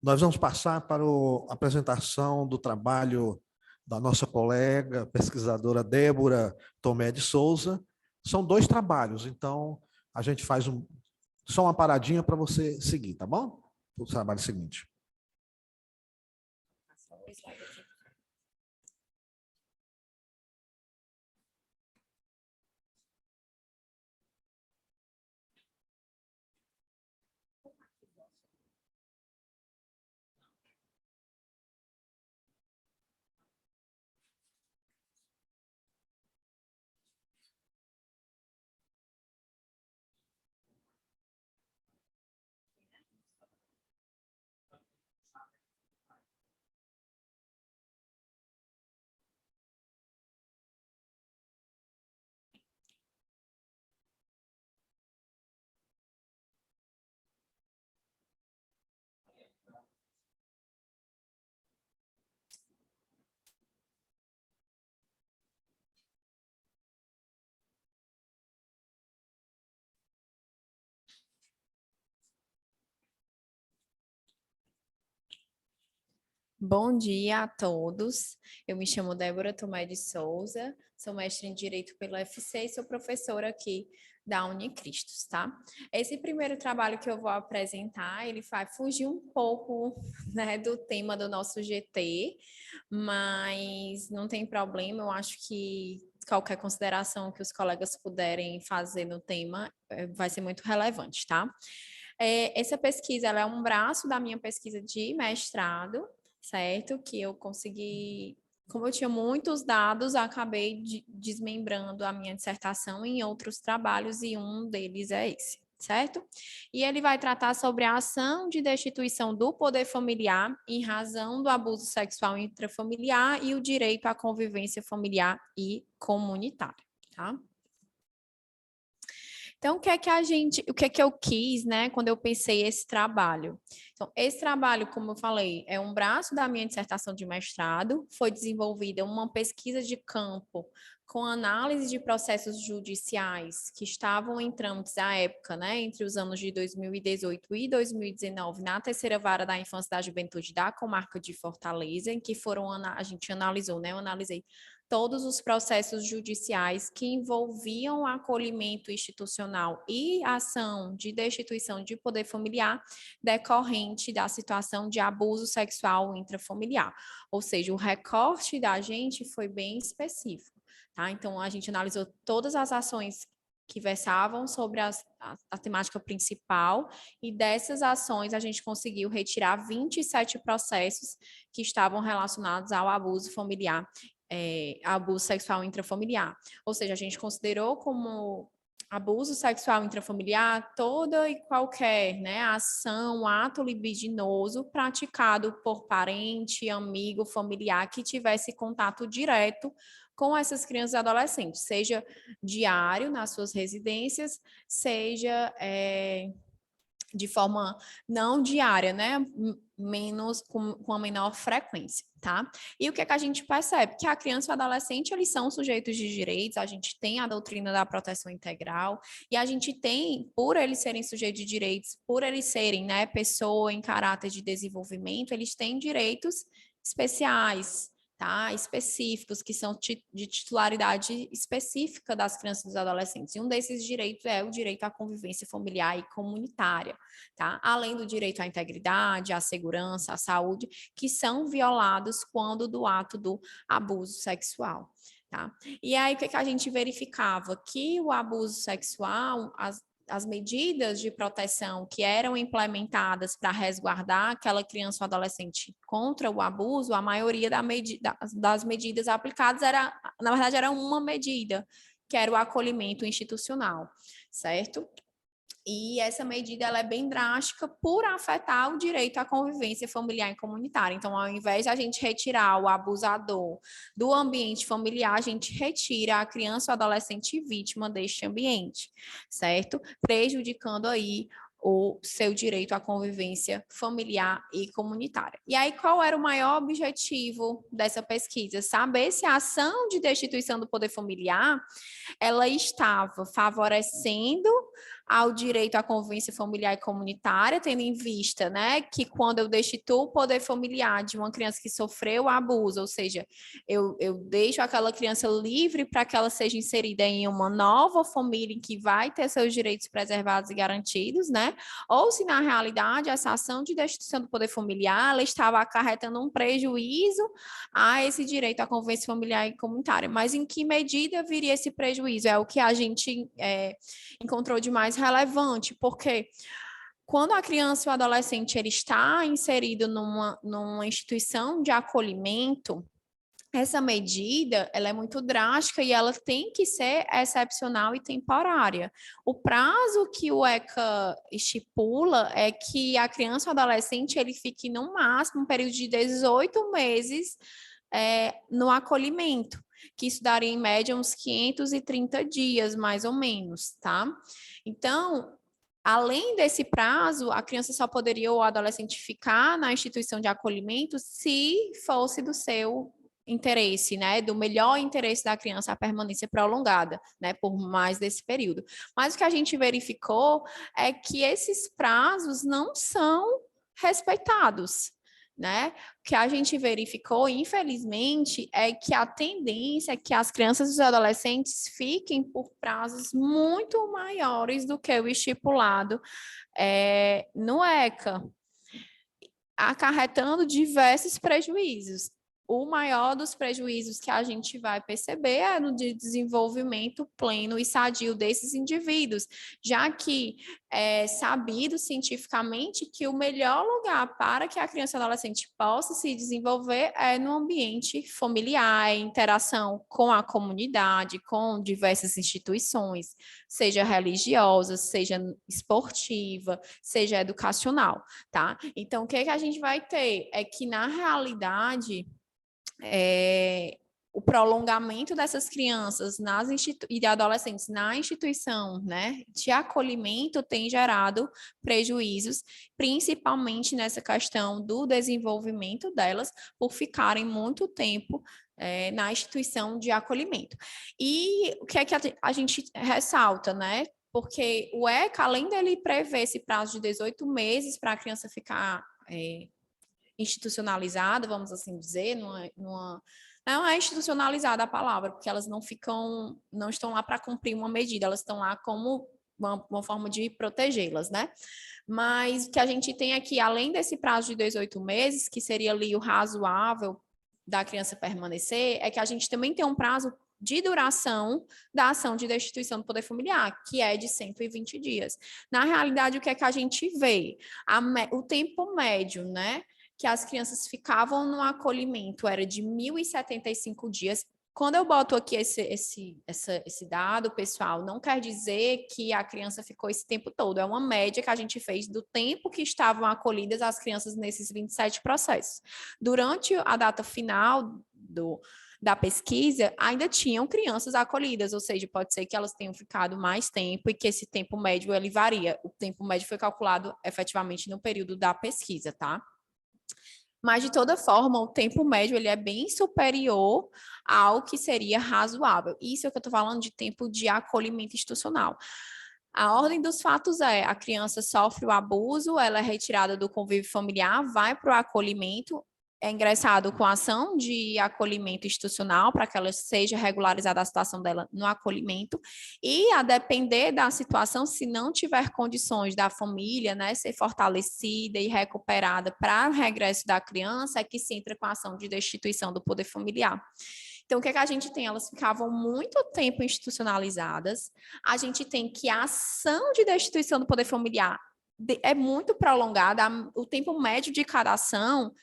Nós vamos passar para a apresentação do trabalho da nossa colega pesquisadora Débora Tomé de Souza. São 2 trabalhos, então a gente faz só uma paradinha para você seguir, tá bom? O trabalho seguinte. Bom dia a todos. Eu me chamo Débora Tomé de Souza, sou mestre em Direito pela UFC e sou professora aqui da Unicristos, tá? Esse primeiro trabalho que eu vou apresentar, ele vai fugir um pouco, né, do tema do nosso GT, mas não tem problema, eu acho que qualquer consideração que os colegas puderem fazer no tema vai ser muito relevante, tá? Essa pesquisa, ela é um braço da minha pesquisa de mestrado, certo? Que eu consegui, como eu tinha muitos dados, acabei desmembrando a minha dissertação em outros trabalhos e um deles é esse, certo? E ele vai tratar sobre a ação de destituição do poder familiar em razão do abuso sexual intrafamiliar e o direito à convivência familiar e comunitária, tá? Então, o que é que eu quis, né, quando eu pensei esse trabalho? Então, esse trabalho, como eu falei, é um braço da minha dissertação de mestrado, foi desenvolvida uma pesquisa de campo com análise de processos judiciais que estavam em trâmites à época, né, entre os anos de 2018 e 2019, na terceira vara da infância e da juventude da comarca de Fortaleza, em que a gente analisou, né, eu analisei todos os processos judiciais que envolviam acolhimento institucional e ação de destituição de poder familiar decorrente da situação de abuso sexual intrafamiliar. Ou seja, o recorte da gente foi bem específico, tá? Então, a gente analisou todas as ações que versavam sobre a temática principal, e dessas ações a gente conseguiu retirar 27 processos que estavam relacionados ao abuso familiar, abuso sexual intrafamiliar. Ou seja, a gente considerou como abuso sexual intrafamiliar toda e qualquer, né, ação, ato libidinoso praticado por parente, amigo, familiar que tivesse contato direto com essas crianças e adolescentes, seja diário nas suas residências, seja de forma não diária, né? Menos com a menor frequência, tá? E o que é que a gente percebe? Que a criança e o adolescente, eles são sujeitos de direitos, a gente tem a doutrina da proteção integral, e a gente tem, por eles serem sujeitos de direitos, por eles serem, né, pessoa em caráter de desenvolvimento, eles têm direitos especiais, tá? Específicos, que são de titularidade específica das crianças e dos adolescentes. E um desses direitos é o direito à convivência familiar e comunitária, tá? Além do direito à integridade, à segurança, à saúde, que são violados quando do ato do abuso sexual, tá? E aí, o que a gente verificava? Que o abuso sexual, as medidas de proteção que eram implementadas para resguardar aquela criança ou adolescente contra o abuso, a maioria das medidas aplicadas na verdade, era uma medida, que era o acolhimento institucional, certo? E essa medida ela é bem drástica por afetar o direito à convivência familiar e comunitária. Então, ao invés de a gente retirar o abusador do ambiente familiar, a gente retira a criança ou adolescente vítima deste ambiente, certo? Prejudicando aí o seu direito à convivência familiar e comunitária. E aí, qual era o maior objetivo dessa pesquisa? Saber se a ação de destituição do poder familiar ela estava favorecendo ao direito à convivência familiar e comunitária, tendo em vista, né, que quando eu destituo o poder familiar de uma criança que sofreu abuso, ou seja, eu deixo aquela criança livre para que ela seja inserida em uma nova família em que vai ter seus direitos preservados e garantidos, né, ou se na realidade essa ação de destituição do poder familiar, ela estava acarretando um prejuízo a esse direito à convivência familiar e comunitária. Mas em que medida viria esse prejuízo? É o que a gente encontrou de mais relevante, porque quando a criança e o adolescente ele está inserido numa instituição de acolhimento, essa medida ela é muito drástica e ela tem que ser excepcional e temporária. O prazo que o ECA estipula é que a criança ou adolescente ele fique no máximo um período de 18 meses no acolhimento, que isso daria em média uns 530 dias, mais ou menos, tá? Então, além desse prazo, a criança só poderia ou o adolescente ficar na instituição de acolhimento se fosse do seu interesse, né, do melhor interesse da criança a permanência prolongada, né, por mais desse período. Mas o que a gente verificou é que esses prazos não são respeitados, né? O que a gente verificou, infelizmente, é que a tendência é que as crianças e os adolescentes fiquem por prazos muito maiores do que o estipulado no ECA, acarretando diversos prejuízos. O maior dos prejuízos que a gente vai perceber é no de desenvolvimento pleno e sadio desses indivíduos, já que é sabido cientificamente que o melhor lugar para que a criança e adolescente possa se desenvolver é no ambiente familiar, interação com a comunidade, com diversas instituições, seja religiosa, seja esportiva, seja educacional, tá? Então, o que a gente vai ter é que, na realidade, o prolongamento dessas crianças e adolescentes na instituição, né, de acolhimento tem gerado prejuízos, principalmente nessa questão do desenvolvimento delas, por ficarem muito tempo na instituição de acolhimento. E o que é que a gente ressalta, né? Porque o ECA, além dele prever esse prazo de 18 meses para a criança ficar institucionalizada, vamos assim dizer, não é institucionalizada a palavra, porque elas não estão lá para cumprir uma medida, elas estão lá como uma forma de protegê-las, né? Mas o que a gente tem aqui, além desse prazo de 18 meses, que seria ali o razoável da criança permanecer, é que a gente também tem um prazo de duração da ação de destituição do poder familiar, que é de 120 dias. Na realidade, o que é que a gente vê? O tempo médio, né, que as crianças ficavam no acolhimento era de 1.075 dias. Quando eu boto aqui esse dado, pessoal, não quer dizer que a criança ficou esse tempo todo. É uma média que a gente fez do tempo que estavam acolhidas as crianças nesses 27 processos. Durante a data final da pesquisa, ainda tinham crianças acolhidas, ou seja, pode ser que elas tenham ficado mais tempo e que esse tempo médio, ele varia. O tempo médio foi calculado efetivamente no período da pesquisa, tá? Mas, de toda forma, o tempo médio ele é bem superior ao que seria razoável. Isso é o que eu estou falando de tempo de acolhimento institucional. A ordem dos fatos é: a criança sofre o abuso, ela é retirada do convívio familiar, vai para o acolhimento, é ingressado com ação de acolhimento institucional para que ela seja regularizada a situação dela no acolhimento, e a depender da situação, se não tiver condições da família, né, ser fortalecida e recuperada para o regresso da criança, é que se entra com a ação de destituição do poder familiar. Então, o que é que a gente tem? Elas ficavam muito tempo institucionalizadas, a gente tem que a ação de destituição do poder familiar é muito prolongada, o tempo médio de cada ação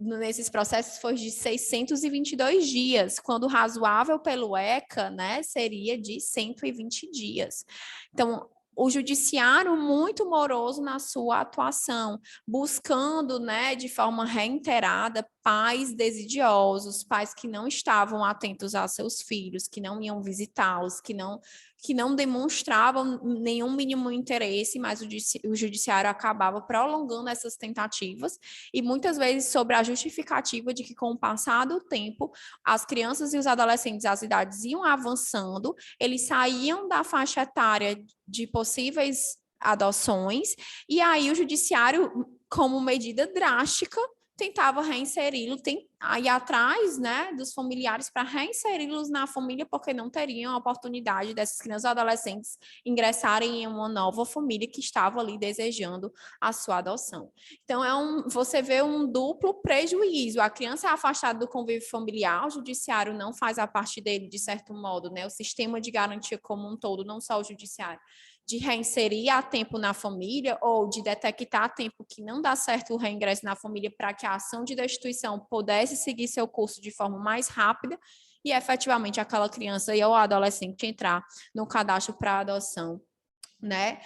nesses processos foi de 622 dias, quando o razoável pelo ECA, né, seria de 120 dias. Então, o judiciário muito moroso na sua atuação, buscando, né, de forma reiterada, pais desidiosos, pais que não estavam atentos a seus filhos, que não iam visitá-los, que não demonstravam nenhum mínimo interesse, mas o judiciário acabava prolongando essas tentativas, e muitas vezes sobre a justificativa de que, com o passar do tempo, as crianças e os adolescentes, as idades iam avançando, eles saíam da faixa etária de possíveis adoções, e aí o judiciário, como medida drástica, tentava reinseri-lo, ir atrás, né, dos familiares para reinseri-los na família, porque não teriam a oportunidade dessas crianças e adolescentes ingressarem em uma nova família que estava ali desejando a sua adoção. Então, você vê um duplo prejuízo. A criança é afastada do convívio familiar, o judiciário não faz a parte dele, de certo modo, né, o sistema de garantia como um todo, não só o judiciário, de reinserir a tempo na família ou de detectar a tempo que não dá certo o reingresso na família para que a ação de destituição pudesse seguir seu curso de forma mais rápida e efetivamente aquela criança ou adolescente entrar no cadastro para adoção, né,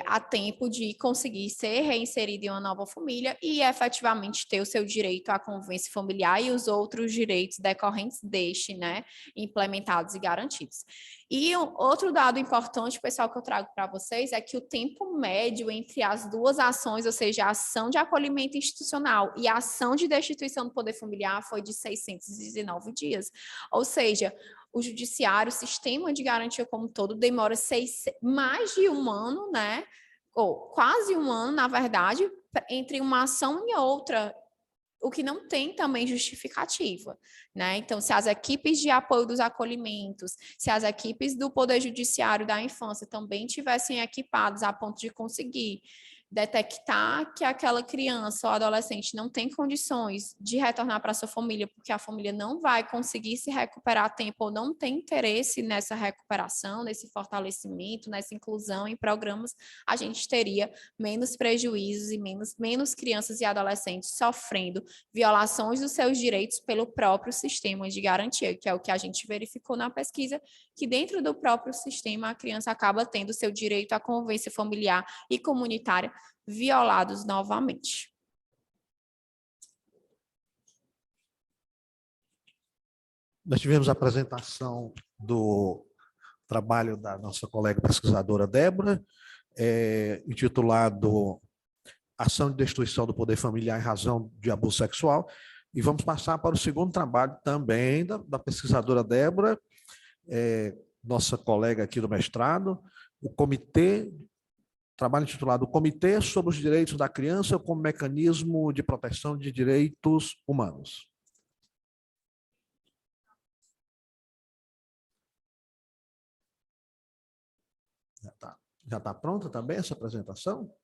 a tempo de conseguir ser reinserido em uma nova família e efetivamente ter o seu direito à convivência familiar e os outros direitos decorrentes deste, né, implementados e garantidos. E outro dado importante, pessoal, que eu trago para vocês é que o tempo médio entre as duas ações, ou seja, a ação de acolhimento institucional e a ação de destituição do poder familiar, foi de 619 dias. Ou seja, o judiciário, o sistema de garantia como um todo, demora mais de um ano, né? Ou quase um ano, na verdade, entre uma ação e outra, o que não tem também justificativa, né? Então, se as equipes de apoio dos acolhimentos, se as equipes do Poder Judiciário da Infância também tivessem equipadas a ponto de conseguir detectar que aquela criança ou adolescente não tem condições de retornar para sua família, porque a família não vai conseguir se recuperar a tempo ou não tem interesse nessa recuperação, nesse fortalecimento, nessa inclusão em programas, a gente teria menos prejuízos e menos crianças e adolescentes sofrendo violações dos seus direitos pelo próprio sistema de garantia, que é o que a gente verificou na pesquisa, que dentro do próprio sistema a criança acaba tendo seu direito à convivência familiar e comunitária violados novamente. Nós tivemos a apresentação do trabalho da nossa colega pesquisadora Débora, intitulado Ação de Destruição do Poder Familiar em Razão de Abuso Sexual, e vamos passar para o segundo trabalho também da pesquisadora Débora, nossa colega aqui do mestrado, o trabalho intitulado Comitê sobre os Direitos da Criança como Mecanismo de Proteção de Direitos Humanos. Já tá pronta também essa apresentação?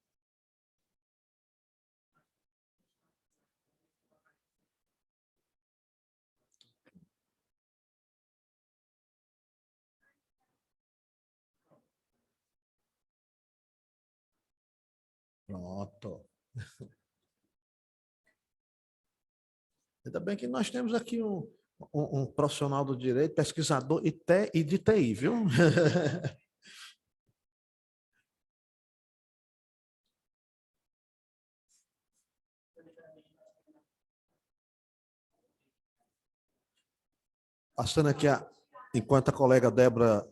Pronto. Ainda bem que nós temos aqui um profissional do direito, pesquisador e de TI, viu? Passando aqui, enquanto a colega Débora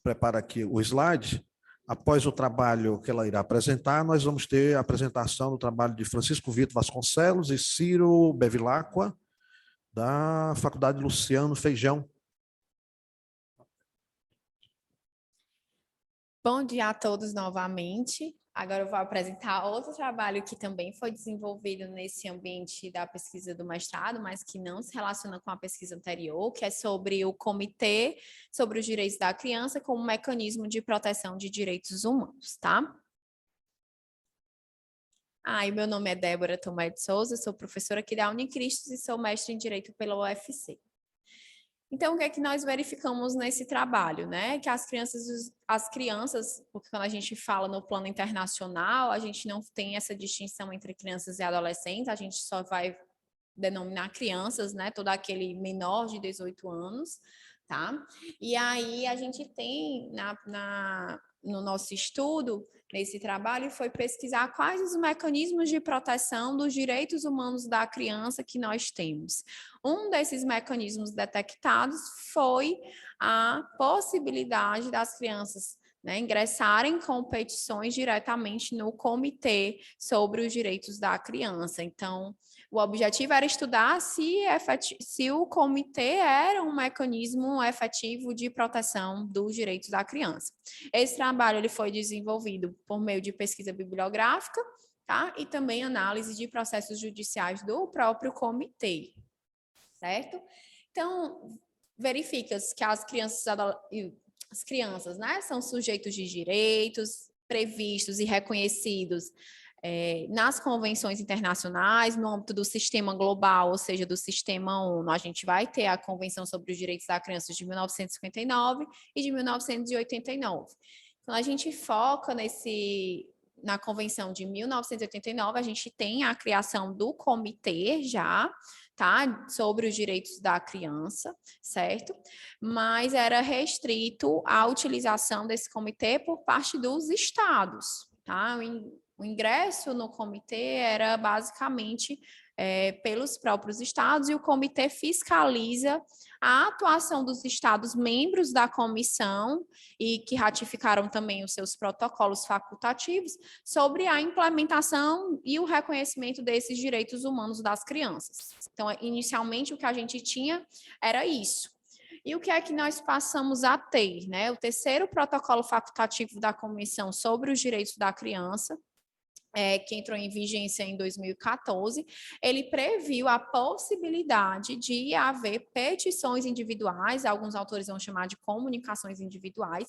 prepara aqui o slide, após o trabalho que ela irá apresentar, nós vamos ter a apresentação do trabalho de Francisco Vitor Vasconcelos e Ciro Bevilacqua, da Faculdade Luciano Feijão. Bom dia a todos novamente. Agora eu vou apresentar outro trabalho que também foi desenvolvido nesse ambiente da pesquisa do mestrado, mas que não se relaciona com a pesquisa anterior, que é sobre o Comitê sobre os Direitos da Criança como mecanismo de proteção de direitos humanos, tá? E meu nome é Débora Tomé de Souza, sou professora aqui da Unicristos e sou mestre em Direito pela UFC. Então, o que é que nós verificamos nesse trabalho, né? Que as crianças, porque quando a gente fala no plano internacional, a gente não tem essa distinção entre crianças e adolescentes, a gente só vai denominar crianças, né? Todo aquele menor de 18 anos, tá? E aí a gente tem no nosso estudo, nesse trabalho, foi pesquisar quais os mecanismos de proteção dos direitos humanos da criança que nós temos. Um desses mecanismos detectados foi a possibilidade das crianças, né, ingressarem em competições diretamente no Comitê sobre os Direitos da Criança. Então, o objetivo era estudar se o comitê era um mecanismo efetivo de proteção dos direitos da criança. Esse trabalho ele foi desenvolvido por meio de pesquisa bibliográfica, tá? E também análise de processos judiciais do próprio comitê, certo? Então, verifica-se que as crianças, né, são sujeitos de direitos previstos e reconhecidos nas convenções internacionais, no âmbito do sistema global, ou seja, do sistema ONU. A gente vai ter a Convenção sobre os Direitos da Criança de 1959 e de 1989. Então, a gente foca na Convenção de 1989, a gente tem a criação do comitê já, tá? Sobre os direitos da criança, certo? Mas era restrito a utilização desse comitê por parte dos estados, tá? O ingresso no comitê era basicamente pelos próprios estados, e o comitê fiscaliza a atuação dos estados membros da comissão e que ratificaram também os seus protocolos facultativos sobre a implementação e o reconhecimento desses direitos humanos das crianças. Então, inicialmente, o que a gente tinha era isso. E o que é que nós passamos a ter, né? O terceiro protocolo facultativo da Comissão sobre os Direitos da Criança, que entrou em vigência em 2014, ele previu a possibilidade de haver petições individuais, alguns autores vão chamar de comunicações individuais,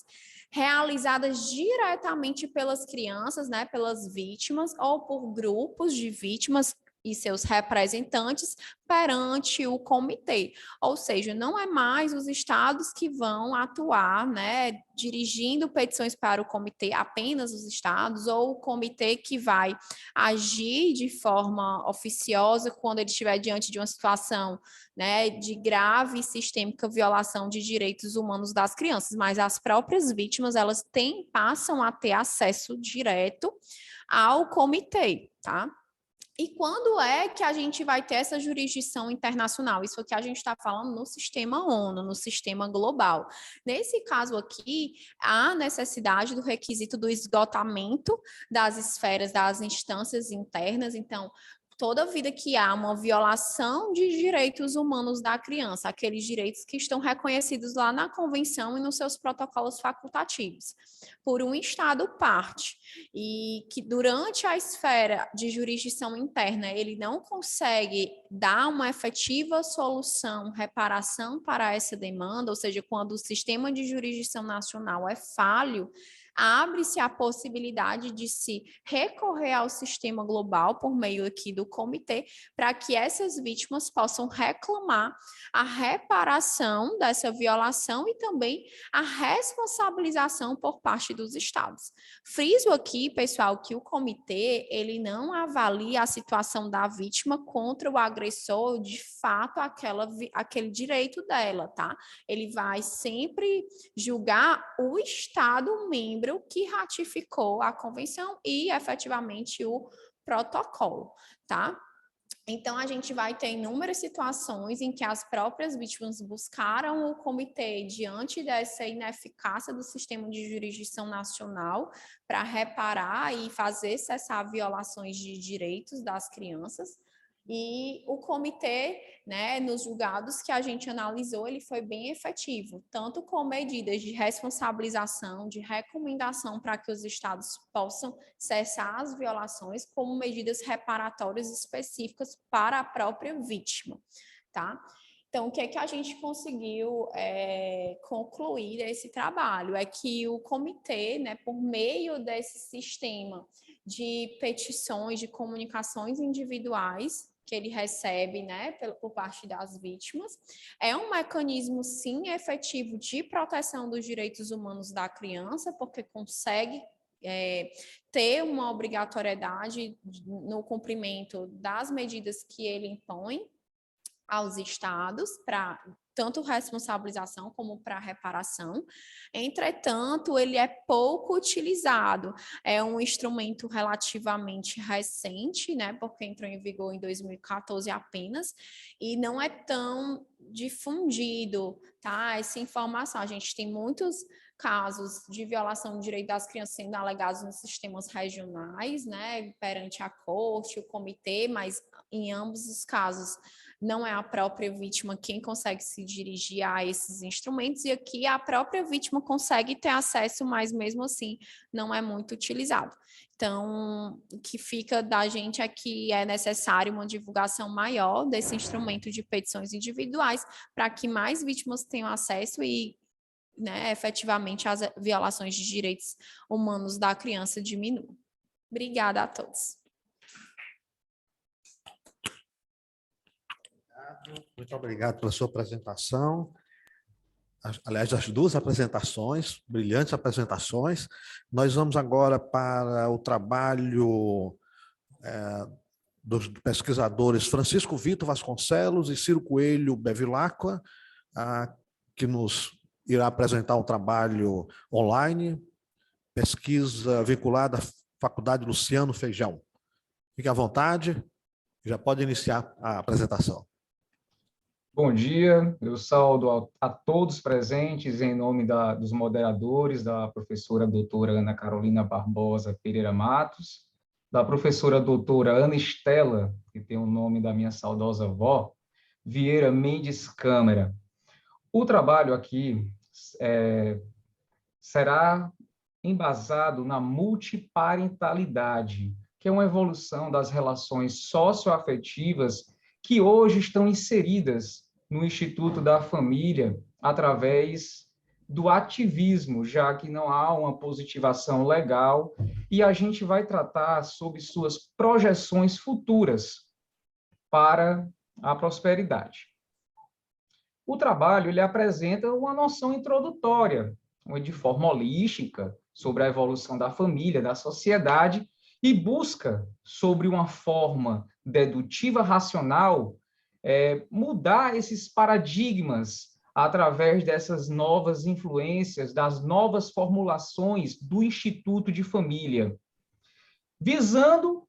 realizadas diretamente pelas crianças, né, pelas vítimas, ou por grupos de vítimas e seus representantes perante o comitê. Ou seja, não é mais os estados que vão atuar, né, dirigindo petições para o comitê, apenas os estados, ou o comitê que vai agir de forma oficiosa quando ele estiver diante de uma situação, né, de grave e sistêmica violação de direitos humanos das crianças, mas as próprias vítimas, elas passam a ter acesso direto ao comitê, tá? E quando é que a gente vai ter essa jurisdição internacional? Isso que a gente está falando no sistema ONU, no sistema global. Nesse caso aqui, há necessidade do requisito do esgotamento das esferas das instâncias internas. Então, toda vida que há uma violação de direitos humanos da criança, aqueles direitos que estão reconhecidos lá na Convenção e nos seus protocolos facultativos, por um Estado parte, e que durante a esfera de jurisdição interna ele não consegue dar uma efetiva solução, reparação para essa demanda, ou seja, quando o sistema de jurisdição nacional é falho, abre-se a possibilidade de se recorrer ao sistema global por meio aqui do comitê, para que essas vítimas possam reclamar a reparação dessa violação e também a responsabilização por parte dos estados. Friso aqui, pessoal, que o comitê, ele não avalia a situação da vítima contra o agressor, de fato, aquele direito dela, tá? Ele vai sempre julgar o estado membro que ratificou a convenção e, efetivamente, o protocolo, tá? Então, a gente vai ter inúmeras situações em que as próprias vítimas buscaram o comitê diante dessa ineficácia do sistema de jurisdição nacional para reparar e fazer cessar violações de direitos das crianças. E o comitê, né, nos julgados que a gente analisou, ele foi bem efetivo, tanto com medidas de responsabilização, de recomendação para que os estados possam cessar as violações, como medidas reparatórias específicas para a própria vítima, tá? Então, o que é que a gente conseguiu concluir desse trabalho? É que o comitê, né, por meio desse sistema de petições, de comunicações individuais, que ele recebe, né, por parte das vítimas, é um mecanismo, sim, efetivo de proteção dos direitos humanos da criança, porque consegue ter uma obrigatoriedade no cumprimento das medidas que ele impõe aos estados para tanto responsabilização como para reparação. Entretanto, ele é pouco utilizado. É um instrumento relativamente recente, né, porque entrou em vigor em 2014 apenas, e não é tão difundido, tá? Essa informação. A gente tem muitos casos de violação do direito das crianças sendo alegados nos sistemas regionais, né, perante a corte, o comitê, mas em ambos os casos não é a própria vítima quem consegue se dirigir a esses instrumentos, e aqui a própria vítima consegue ter acesso, mas mesmo assim não é muito utilizado. Então, o que fica da gente é que é necessário uma divulgação maior desse instrumento de petições individuais para que mais vítimas tenham acesso e, né, efetivamente as violações de direitos humanos da criança diminuam. Obrigada a todos. Muito obrigado pela sua apresentação. Aliás, as duas apresentações, brilhantes apresentações. Nós vamos agora para o trabalho dos pesquisadores Francisco Vitor Vasconcelos e Ciro Coelho Bevilacqua, que nos irá apresentar um trabalho online, pesquisa vinculada à Faculdade Luciano Feijão. Fique à vontade, já pode iniciar a apresentação. Bom dia, eu saúdo a todos presentes em nome dos moderadores, da professora doutora Ana Carolina Barbosa Pereira Matos, da professora doutora Ana Estela, que tem o nome da minha saudosa avó, Vieira Mendes Câmara. O trabalho aqui será embasado na multiparentalidade, que é uma evolução das relações socioafetivas que hoje estão inseridas no Instituto da Família através do ativismo, já que não há uma positivação legal, e a gente vai tratar sobre suas projeções futuras para a prosperidade. O trabalho ele apresenta uma noção introdutória, de forma holística, sobre a evolução da família, da sociedade, e busca, sobre uma forma dedutiva racional, mudar esses paradigmas através dessas novas influências, das novas formulações do Instituto de Família, visando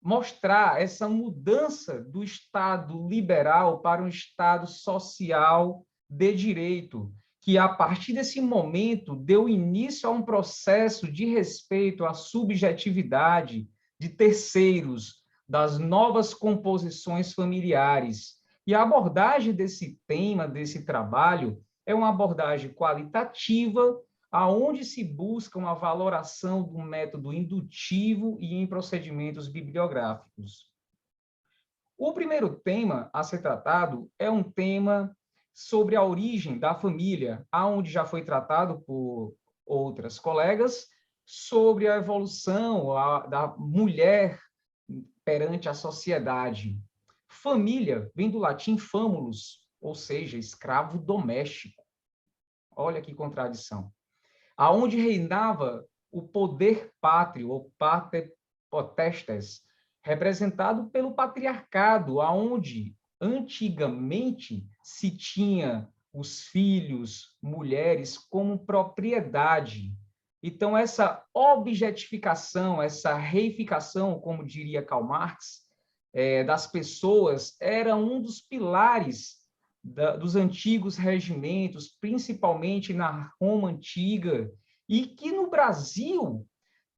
mostrar essa mudança do Estado liberal para um Estado social de direito, que, a partir desse momento, deu início a um processo de respeito à subjetividade de terceiros, das novas composições familiares. E a abordagem desse tema, desse trabalho, é uma abordagem qualitativa, aonde se busca uma valoração do método indutivo e em procedimentos bibliográficos. O primeiro tema a ser tratado é um tema sobre a origem da família, aonde já foi tratado por outras colegas, sobre a evolução da mulher perante a sociedade. Família vem do latim famulus, ou seja, escravo doméstico. Olha que contradição. Aonde reinava o poder pátrio, ou pater potestas, representado pelo patriarcado, aonde antigamente se tinha os filhos, mulheres, como propriedade. Então, essa objetificação, essa reificação, como diria Karl Marx, das pessoas, era um dos pilares dos antigos regimentos, principalmente na Roma Antiga, e que no Brasil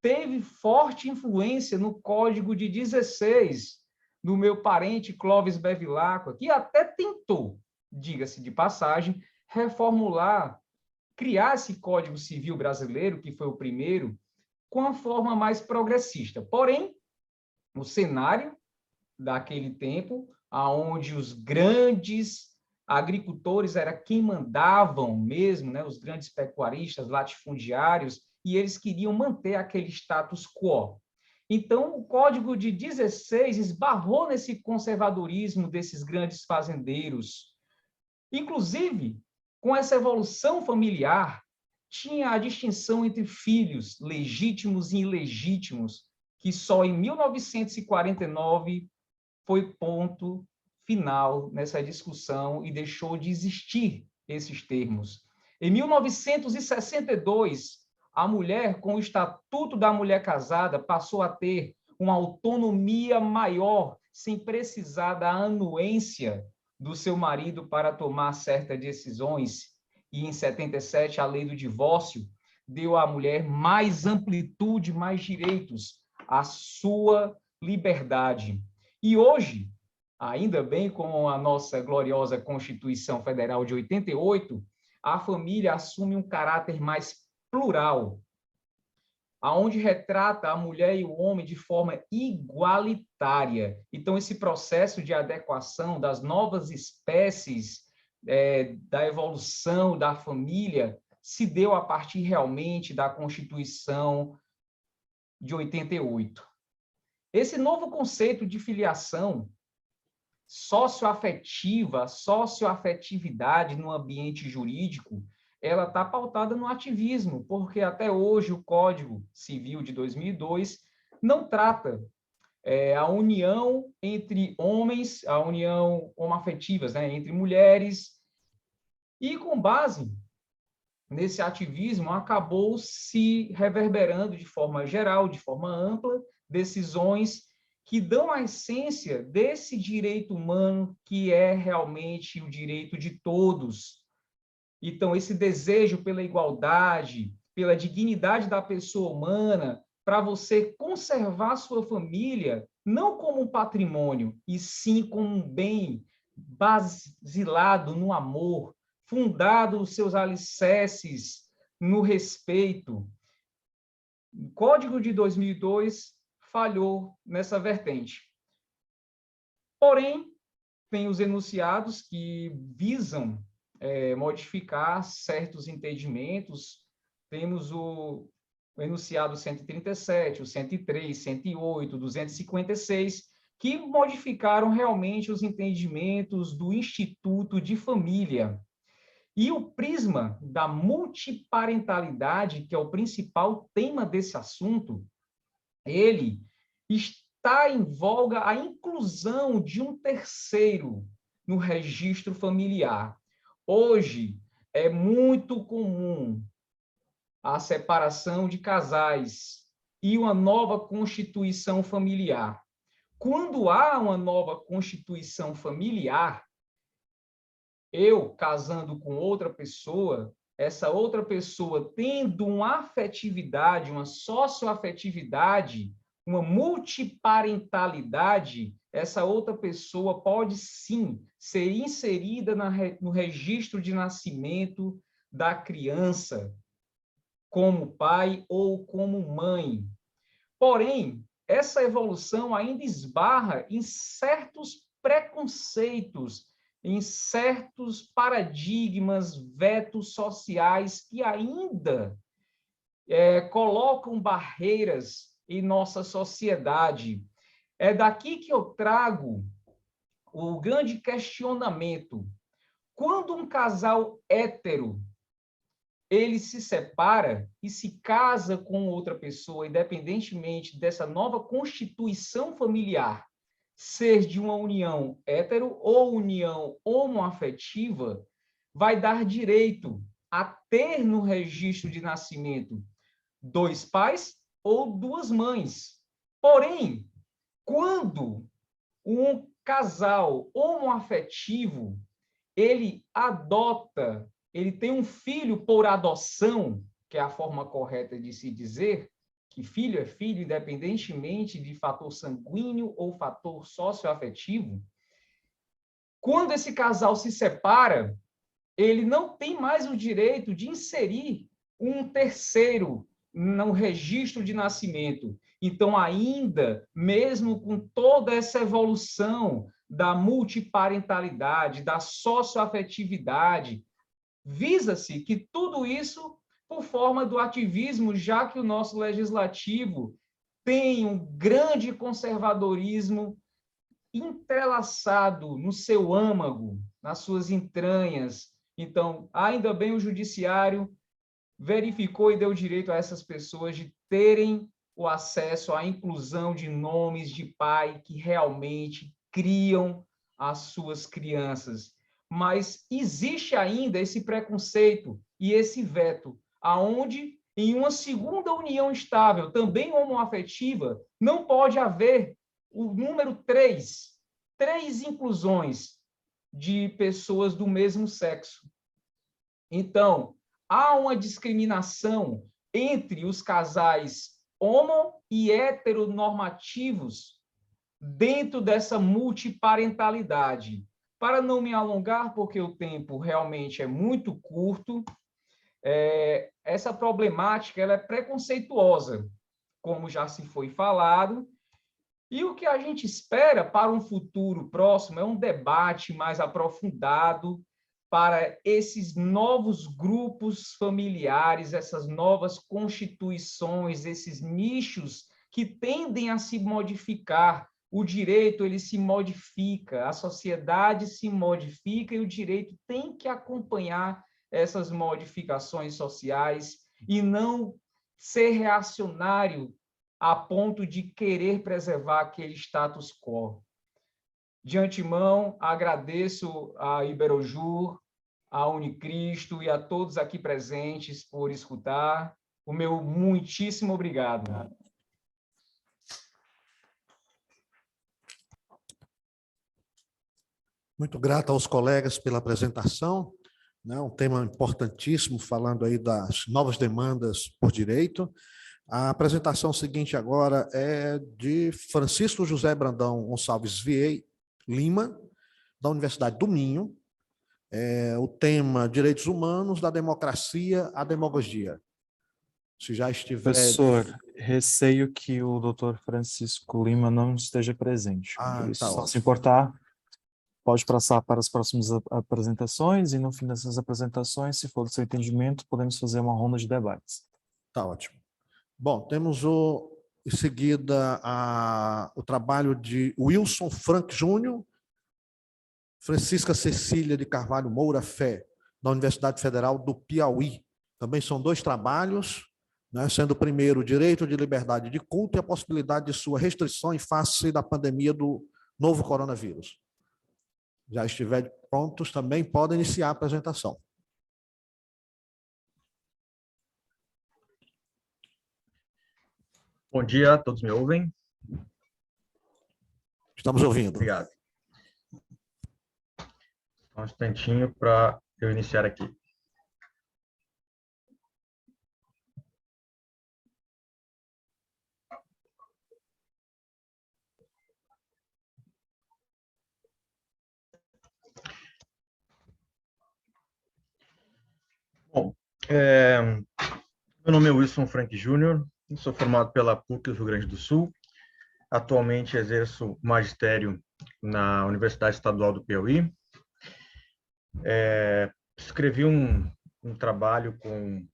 teve forte influência no Código de 16, do meu parente Clóvis Bevilacqua, que até tentou, diga-se de passagem, reformular, criar esse Código Civil brasileiro, que foi o primeiro, com a forma mais progressista. Porém, o cenário daquele tempo, aonde os grandes agricultores era quem mandavam mesmo, né, os grandes pecuaristas, latifundiários, e eles queriam manter aquele status quo. Então, o Código de 16 esbarrou nesse conservadorismo desses grandes fazendeiros. Inclusive, com essa evolução familiar, tinha a distinção entre filhos legítimos e ilegítimos, que só em 1949 foi ponto final nessa discussão e deixou de existir esses termos. Em 1962, a mulher, com o Estatuto da Mulher Casada, passou a ter uma autonomia maior, sem precisar da anuência do seu marido para tomar certas decisões. E, em 77, a lei do divórcio deu à mulher mais amplitude, mais direitos, à sua liberdade. E hoje, ainda bem com a nossa gloriosa Constituição Federal de 88, a família assume um caráter mais plural, aonde retrata a mulher e o homem de forma igualitária. Então, esse processo de adequação das novas espécies, da evolução da família, se deu a partir realmente da Constituição de 88. Esse novo conceito de filiação socioafetividade no ambiente jurídico, ela está pautada no ativismo, porque até hoje o Código Civil de 2002 não trata a união entre homens, a união homoafetivas, né, entre mulheres, e com base nesse ativismo acabou se reverberando de forma geral, de forma ampla, decisões que dão a essência desse direito humano que é realmente o direito de todos. Então, esse desejo pela igualdade, pela dignidade da pessoa humana, para você conservar sua família, não como um patrimônio, e sim como um bem basilado no amor, fundado nos seus alicerces, no respeito. O Código de 2002 falhou nessa vertente. Porém, tem os enunciados que visam modificar certos entendimentos. Temos o enunciado 137, o 103, 108, 256, que modificaram realmente os entendimentos do Instituto de Família. E o prisma da multiparentalidade, que é o principal tema desse assunto, ele está em voga a inclusão de um terceiro no registro familiar. Hoje, é muito comum a separação de casais e uma nova constituição familiar. Quando há uma nova constituição familiar, eu casando com outra pessoa, essa outra pessoa tendo uma afetividade, uma socioafetividade, uma multiparentalidade, essa outra pessoa pode sim ser inserida no registro de nascimento da criança, como pai ou como mãe. Porém, essa evolução ainda esbarra em certos preconceitos, em certos paradigmas, vetos sociais que ainda colocam barreiras em nossa sociedade. É daqui que eu trago o grande questionamento. Quando um casal hétero ele se separa e se casa com outra pessoa, independentemente dessa nova constituição familiar, ser de uma união hétero ou união homoafetiva, vai dar direito a ter no registro de nascimento 2 pais ou 2 mães. Porém, quando um casal homoafetivo ele adota, ele tem um filho por adoção, que é a forma correta de se dizer, que filho é filho, independentemente de fator sanguíneo ou fator socioafetivo. Quando esse casal se separa, ele não tem mais o direito de inserir um terceiro no registro de nascimento. Então, ainda, mesmo com toda essa evolução da multiparentalidade, da socioafetividade, visa-se que tudo isso por forma do ativismo, já que o nosso legislativo tem um grande conservadorismo entrelaçado no seu âmago, nas suas entranhas. Então, ainda bem o judiciário verificou e deu direito a essas pessoas de terem o acesso à inclusão de nomes de pai que realmente criam as suas crianças. Mas existe ainda esse preconceito e esse veto, aonde em uma segunda união estável, também homoafetiva, não pode haver o número 3 inclusões de pessoas do mesmo sexo. Então, há uma discriminação entre os casais homo e heteronormativos dentro dessa multiparentalidade. Para não me alongar, porque o tempo realmente é muito curto, essa problemática ela é preconceituosa, como já se foi falado, e o que a gente espera para um futuro próximo é um debate mais aprofundado para esses novos grupos familiares, essas novas constituições, esses nichos que tendem a se modificar. O direito ele se modifica, a sociedade se modifica e o direito tem que acompanhar essas modificações sociais e não ser reacionário a ponto de querer preservar aquele status quo. De antemão, agradeço a Iberojur, a Unicristo e a todos aqui presentes por escutar. O meu muitíssimo obrigado. Muito grato aos colegas pela apresentação, né? Um tema importantíssimo, falando aí das novas demandas por direito. A apresentação seguinte agora é de Francisco José Brandão Gonçalves Viei Lima, da Universidade do Minho. O tema Direitos Humanos, da Democracia à Demagogia. Se já estiver... Professor, receio que o Dr. Francisco Lima não esteja presente. Por isso, tá só se ótimo. importar, pode passar para as próximas apresentações e no fim dessas apresentações, se for do seu entendimento, podemos fazer uma ronda de debates. Tá ótimo. Bom, temos em seguida o trabalho de Wilson Frank Júnior, Francisca Cecília de Carvalho Moura Fé, da Universidade Federal do Piauí. Também são 2 trabalhos, né, sendo o primeiro o direito de liberdade de culto e a possibilidade de sua restrição em face da pandemia do novo coronavírus. Já estiverem prontos, também podem iniciar a apresentação. Bom dia, todos me ouvem? Estamos ouvindo. Obrigado. Um instantinho para eu iniciar aqui. Bom, meu nome é Wilson Frank Júnior, sou formado pela PUC do Rio Grande do Sul. Atualmente exerço magistério na Universidade Estadual do Piauí. Escrevi um trabalho com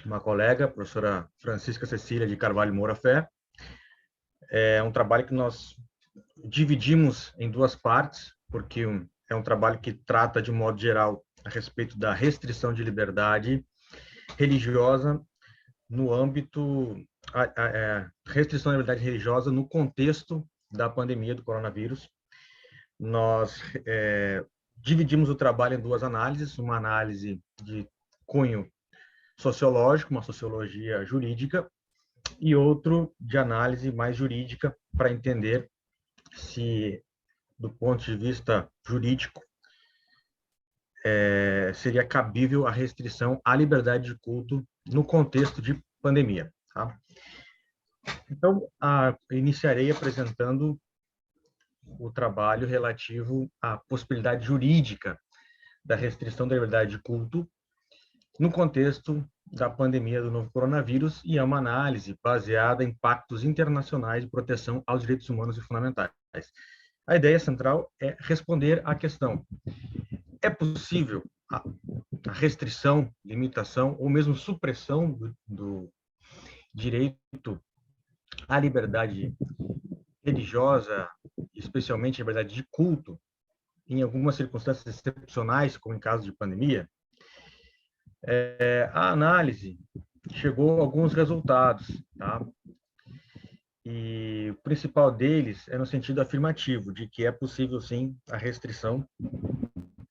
uma colega, a professora Francisca Cecília de Carvalho Moura Fé. É um trabalho que nós dividimos em 2 partes, porque é um trabalho que trata, de modo geral, a respeito da restrição de liberdade religiosa no âmbito, restrição da liberdade religiosa no contexto da pandemia do coronavírus. Nós dividimos o trabalho em 2 análises, uma análise de cunho sociológico, uma sociologia jurídica, e outro de análise mais jurídica, para entender se, do ponto de vista jurídico, seria cabível a restrição à liberdade de culto no contexto de pandemia. Tá? Então, iniciarei apresentando o trabalho relativo à possibilidade jurídica da restrição da liberdade de culto no contexto da pandemia do novo coronavírus, e é uma análise baseada em pactos internacionais de proteção aos direitos humanos e fundamentais. A ideia central é responder à questão: é possível a restrição, limitação ou mesmo supressão do direito à liberdade religiosa, especialmente a liberdade de culto, em algumas circunstâncias excepcionais, como em caso de pandemia? A análise chegou a alguns resultados, tá? E o principal deles é no sentido afirmativo, de que é possível, sim, a restrição,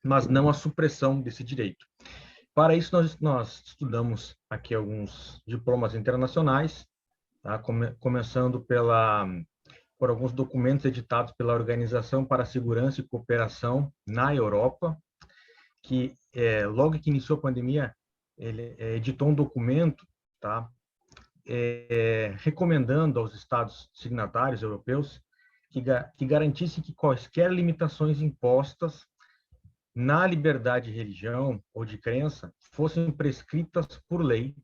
mas não a supressão desse direito. Para isso, nós estudamos aqui alguns diplomas internacionais, tá? Começando por alguns documentos editados pela Organização para a Segurança e Cooperação na Europa, que logo que iniciou a pandemia, ele editou um documento, tá? Recomendando aos Estados signatários europeus que garantissem que quaisquer limitações impostas na liberdade de religião ou de crença fossem prescritas por lei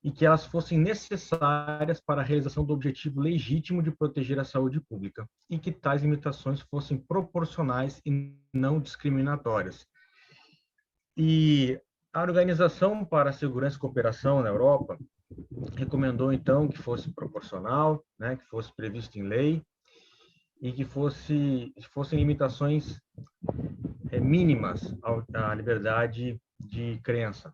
e que elas fossem necessárias para a realização do objetivo legítimo de proteger a saúde pública, e que tais limitações fossem proporcionais e não discriminatórias. E a Organização para a Segurança e Cooperação na Europa recomendou, então, que fosse proporcional, né, que fosse previsto em lei, e que fossem limitações mínimas à liberdade de crença.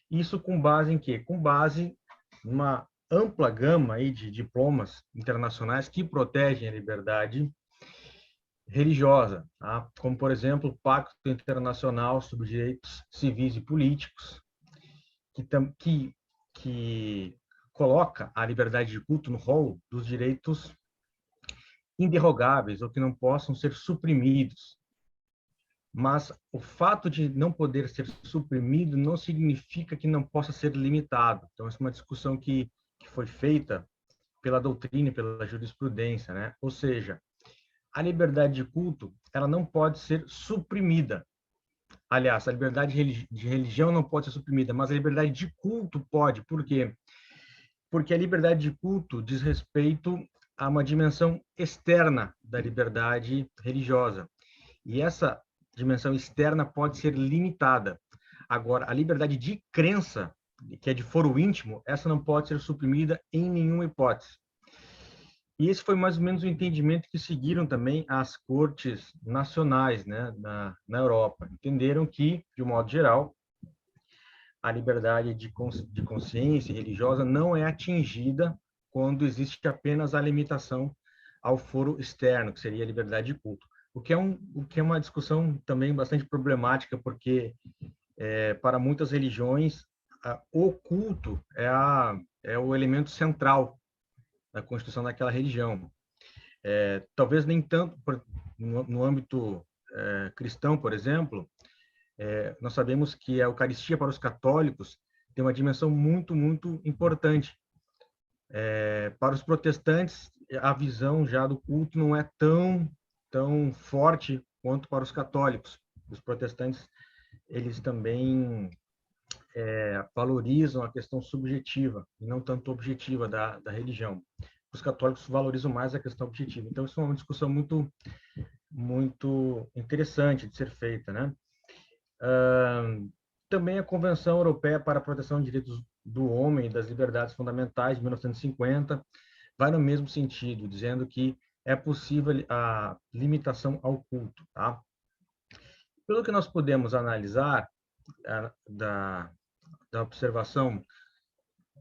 Isso com base em quê? Com base numa ampla gama aí de diplomas internacionais que protegem a liberdade religiosa, tá? Como, por exemplo, o Pacto Internacional sobre Direitos Civis e Políticos, que coloca a liberdade de culto no rol dos direitos inderrogáveis ou que não possam ser suprimidos. Mas o fato de não poder ser suprimido não significa que não possa ser limitado. Então, essa é uma discussão que foi feita pela doutrina e pela jurisprudência, né? Ou seja, a liberdade de culto, ela não pode ser suprimida. aliás, a liberdade de religião não pode ser suprimida, mas a liberdade de culto pode. Por quê? Porque a liberdade de culto diz respeito a uma dimensão externa da liberdade religiosa. E essa dimensão externa pode ser limitada. Agora, a liberdade de crença, que é de foro íntimo, essa não pode ser suprimida em nenhuma hipótese. E esse foi mais ou menos o entendimento que seguiram também as cortes nacionais, né, na Europa. Entenderam que, de um modo geral, a liberdade de consciência religiosa não é atingida quando existe apenas a limitação ao foro externo, que seria a liberdade de culto. O que é uma discussão também bastante problemática, porque para muitas religiões o culto é o elemento central da constituição daquela religião. Talvez nem tanto no âmbito cristão, por exemplo. Nós sabemos que a Eucaristia para os católicos tem uma dimensão muito, muito importante. Para os protestantes, a visão já do culto não é tão forte quanto para os católicos. Os protestantes, eles também valorizam a questão subjetiva e não tanto objetiva da religião. Os católicos valorizam mais a questão objetiva. Então, isso é uma discussão muito, muito interessante de ser feita, né? Também a Convenção Europeia para a Proteção dos Direitos do Homem e das Liberdades Fundamentais, de 1950, vai no mesmo sentido, dizendo que é possível a limitação ao culto. Tá? Pelo que nós podemos analisar da observação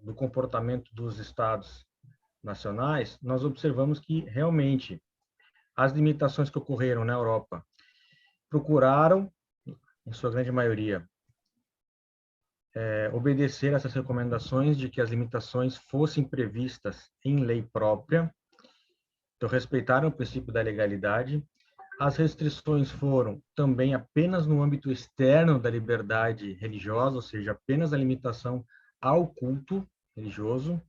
do comportamento dos Estados nacionais, nós observamos que, realmente, as limitações que ocorreram na Europa procuraram, em sua grande maioria, obedecer essas recomendações de que as limitações fossem previstas em lei própria, então respeitaram o princípio da legalidade. As restrições foram também apenas no âmbito externo da liberdade religiosa, ou seja, apenas a limitação ao culto religioso.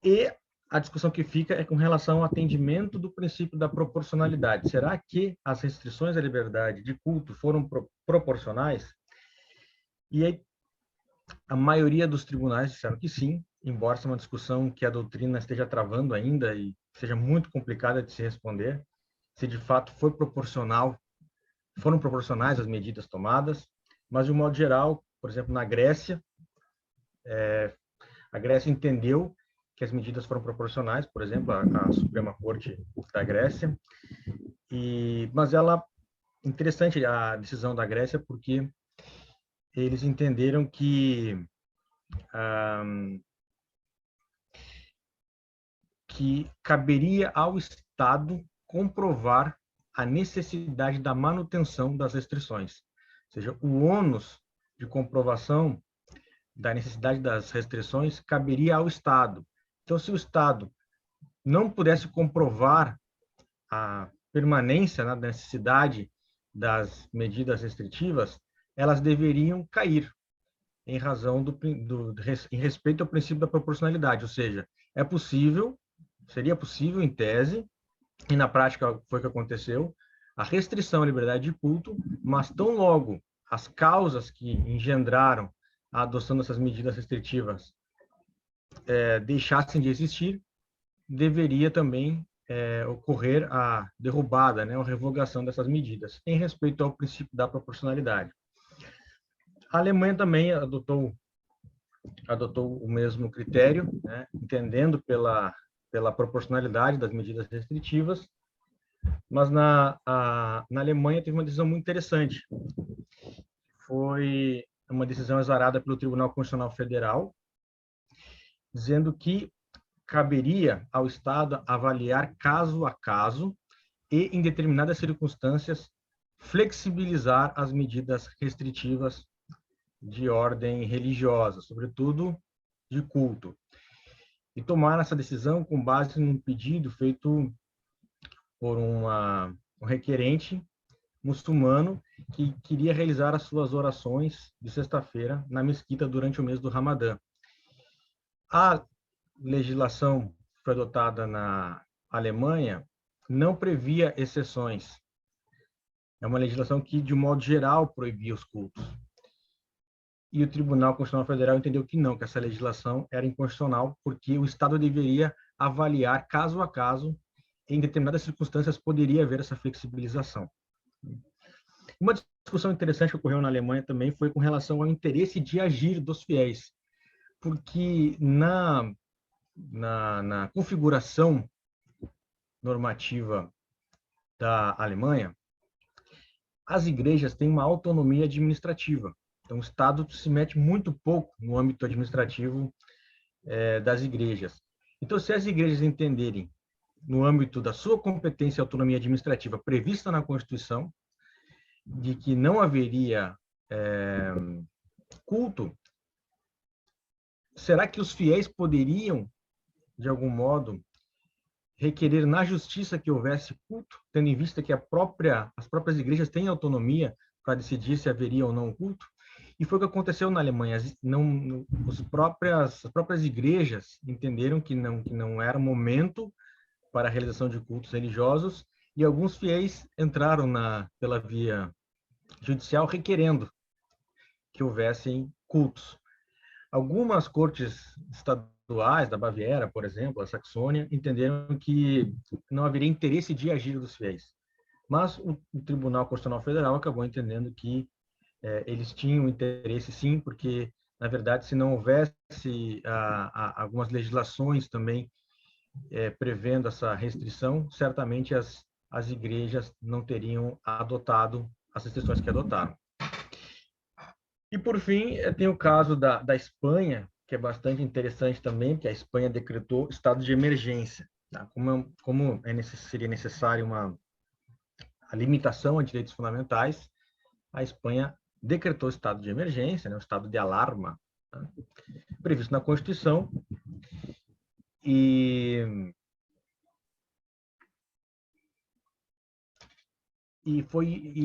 E a discussão que fica é com relação ao atendimento do princípio da proporcionalidade. Será que as restrições à liberdade de culto foram proporcionais? E aí, a maioria dos tribunais disseram que sim, embora seja uma discussão que a doutrina esteja travando ainda e seja muito complicada de se responder, se de fato foram proporcionais as medidas tomadas, mas de um modo geral, por exemplo, na Grécia, a Grécia entendeu que as medidas foram proporcionais, por exemplo, a Suprema Corte da Grécia, mas interessante a decisão da Grécia, porque eles entenderam que caberia ao Estado comprovar a necessidade da manutenção das restrições. Ou seja, o ônus de comprovação da necessidade das restrições caberia ao Estado. Então, se o Estado não pudesse comprovar a permanência da necessidade das medidas restritivas, elas deveriam cair em razão em respeito ao princípio da proporcionalidade, ou seja, seria possível em tese, e na prática foi o que aconteceu, a restrição à liberdade de culto, mas tão logo as causas que engendraram a adoção dessas medidas restritivas deixassem de existir, deveria também ocorrer a derrubada, né, a revogação dessas medidas, em respeito ao princípio da proporcionalidade. A Alemanha também adotou o mesmo critério, né, entendendo pela proporcionalidade das medidas restritivas, mas na Alemanha teve uma decisão muito interessante. Foi uma decisão exarada pelo Tribunal Constitucional Federal, dizendo que caberia ao Estado avaliar caso a caso e, em determinadas circunstâncias, flexibilizar as medidas restritivas de ordem religiosa, sobretudo de culto. E tomaram essa decisão com base num pedido feito por um requerente muçulmano que queria realizar as suas orações de sexta-feira na mesquita durante o mês do Ramadã. A legislação que foi adotada na Alemanha não previa exceções é uma legislação que, de modo geral, proibia os cultos. E o Tribunal Constitucional Federal entendeu que não, que essa legislação era inconstitucional, porque o Estado deveria avaliar, caso a caso, em determinadas circunstâncias, poderia haver essa flexibilização. Uma discussão interessante que ocorreu na Alemanha também foi com relação ao interesse de agir dos fiéis, porque na configuração normativa da Alemanha, as igrejas têm uma autonomia administrativa. Então, o Estado se mete muito pouco no âmbito administrativo das igrejas. Então, se as igrejas entenderem, no âmbito da sua competência e autonomia administrativa prevista na Constituição, de que não haveria culto, será que os fiéis poderiam, de algum modo, requerer na justiça que houvesse culto, tendo em vista que as próprias igrejas têm autonomia para decidir se haveria ou não culto? E foi o que aconteceu na Alemanha. As próprias igrejas entenderam que não era momento para a realização de cultos religiosos, e alguns fiéis entraram pela via judicial requerendo que houvessem cultos. Algumas cortes estaduais, da Baviera, por exemplo, a Saxônia, entenderam que não haveria interesse de agir dos fiéis. Mas o Tribunal Constitucional Federal acabou entendendo que eles tinham interesse, sim, porque, na verdade, se não houvesse algumas legislações também prevendo essa restrição, certamente as igrejas não teriam adotado as restrições que adotaram. E, por fim, tem o caso da Espanha, que é bastante interessante também, porque a Espanha decretou estado de emergência. Tá? Como seria necessário a limitação a direitos fundamentais, a Espanha decretou estado de emergência, né, o estado de alarma, tá? Previsto na Constituição,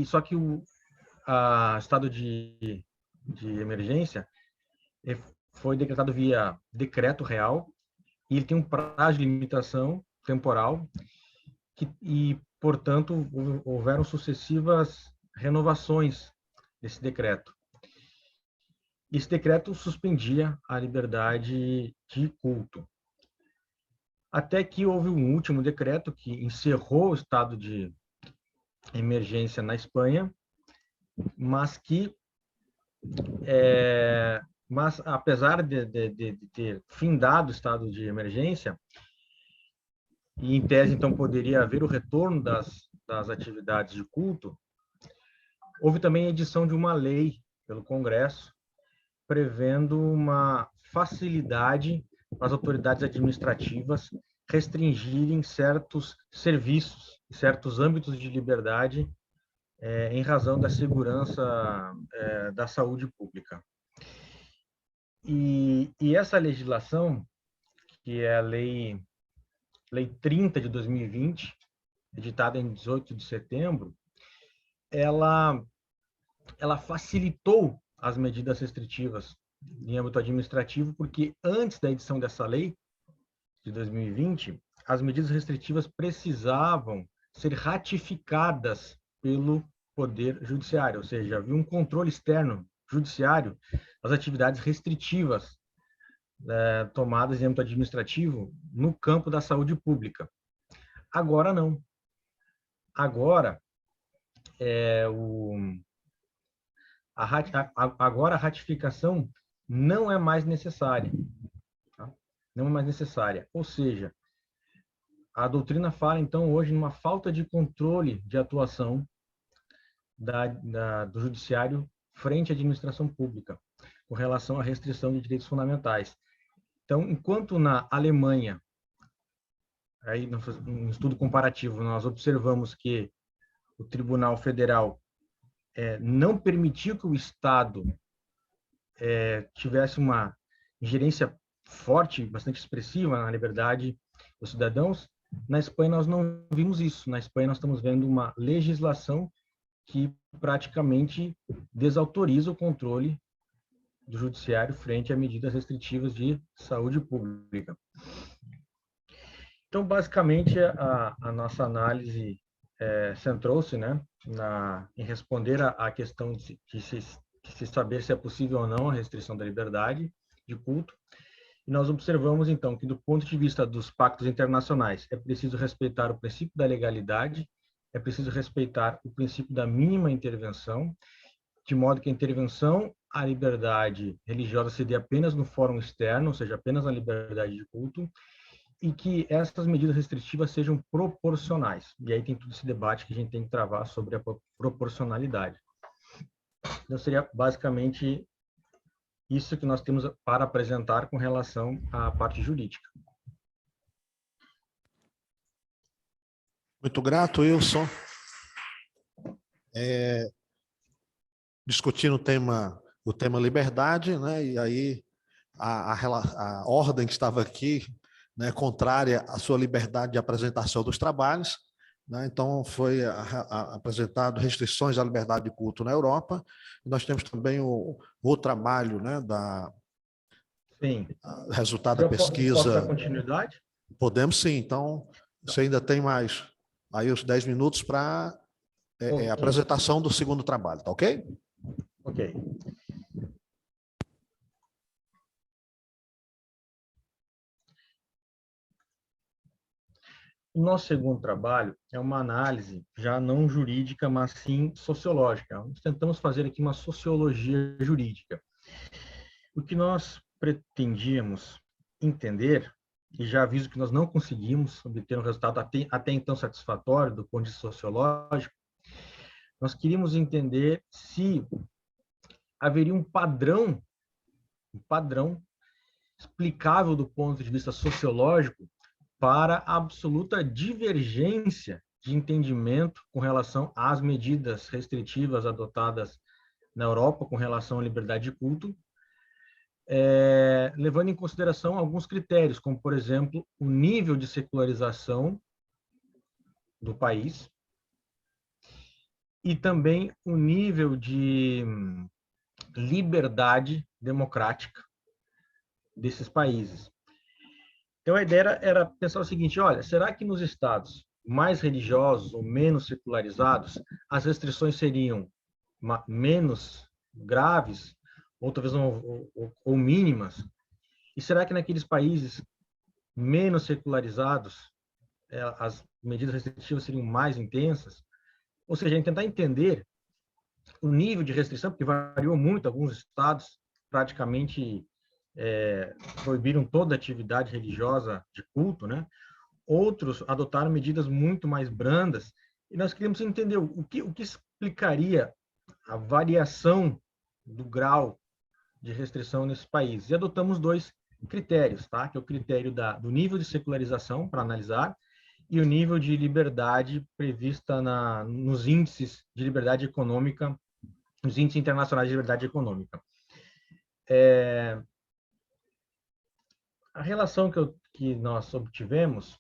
só que o estado de emergência foi decretado via decreto real, e ele tem um prazo de limitação temporal, e, portanto, houveram sucessivas renovações desse decreto. Esse decreto suspendia a liberdade de culto. Até que houve um último decreto que encerrou o estado de emergência na Espanha, mas apesar de ter findado o estado de emergência, e em tese, então, poderia haver o retorno das atividades de culto, houve também a edição de uma lei pelo Congresso, prevendo uma facilidade para as autoridades administrativas restringirem certos serviços, certos âmbitos de liberdade, em razão da segurança da saúde pública. E essa legislação, que é a Lei 30 de 2020, editada em 18 de setembro, ela facilitou as medidas restritivas em âmbito administrativo, porque antes da edição dessa lei de 2020, as medidas restritivas precisavam ser ratificadas pelo Poder Judiciário, ou seja, havia um controle externo judiciário das atividades restritivas tomadas em âmbito administrativo no campo da saúde pública. Agora não. Agora, agora a ratificação não é mais necessária. Tá? Não é mais necessária. Ou seja, a doutrina fala, então, hoje, numa falta de controle de atuação do judiciário frente à administração pública, com relação à restrição de direitos fundamentais. Então, enquanto na Alemanha, aí, num estudo comparativo, nós observamos que o Tribunal Federal não permitiu que o Estado tivesse uma ingerência forte, bastante expressiva na liberdade dos cidadãos. Na Espanha, nós não vimos isso. Na Espanha, nós estamos vendo uma legislação que praticamente desautoriza o controle do judiciário frente a medidas restritivas de saúde pública. Então, basicamente, a nossa análise centrou-se, né, em responder à questão de se saber se é possível ou não a restrição da liberdade de culto. E nós observamos, então, que do ponto de vista dos pactos internacionais, é preciso respeitar o princípio da legalidade, é preciso respeitar o princípio da mínima intervenção, de modo que a intervenção à liberdade religiosa se dê apenas no fórum externo, ou seja, apenas na liberdade de culto, e que essas medidas restritivas sejam proporcionais. E aí tem todo esse debate que a gente tem que travar sobre a proporcionalidade. Então, seria basicamente isso que nós temos para apresentar com relação à parte jurídica. Muito grato, Wilson. Discutindo o tema liberdade, né? E aí a ordem que estava aqui, né, contrária à sua liberdade de apresentação dos trabalhos, né? Então foi apresentado restrições à liberdade de culto na Europa. E nós temos também o trabalho, né, Sim. Resultado da pesquisa. Posso dar continuidade? Podemos sim. Então, você ainda tem mais aí os 10 minutos para a apresentação do segundo trabalho, tá ok? Ok. O nosso segundo trabalho é uma análise já não jurídica, mas sim sociológica. Nós tentamos fazer aqui uma sociologia jurídica. O que nós pretendíamos entender, e já aviso que nós não conseguimos obter um resultado até então satisfatório do ponto de vista sociológico, nós queríamos entender se haveria um padrão explicável do ponto de vista sociológico para a absoluta divergência de entendimento com relação às medidas restritivas adotadas na Europa com relação à liberdade de culto, levando em consideração alguns critérios, como, por exemplo, o nível de secularização do país e também o nível de liberdade democrática desses países. Então, a ideia era pensar o seguinte, olha, será que nos estados mais religiosos ou menos secularizados, as restrições seriam menos graves, ou talvez ou mínimas? E será que naqueles países menos secularizados, as medidas restritivas seriam mais intensas? Ou seja, a gente tentar entender o nível de restrição, porque variou muito, alguns estados praticamente proibiram toda atividade religiosa de culto, né? Outros adotaram medidas muito mais brandas, e nós queríamos entender o que explicaria a variação do grau de restrição nesse país. E adotamos 2 critérios, tá? Que é o critério do nível de secularização, para analisar, e o nível de liberdade prevista nos índices de liberdade econômica, nos índices internacionais de liberdade econômica. A relação que nós obtivemos,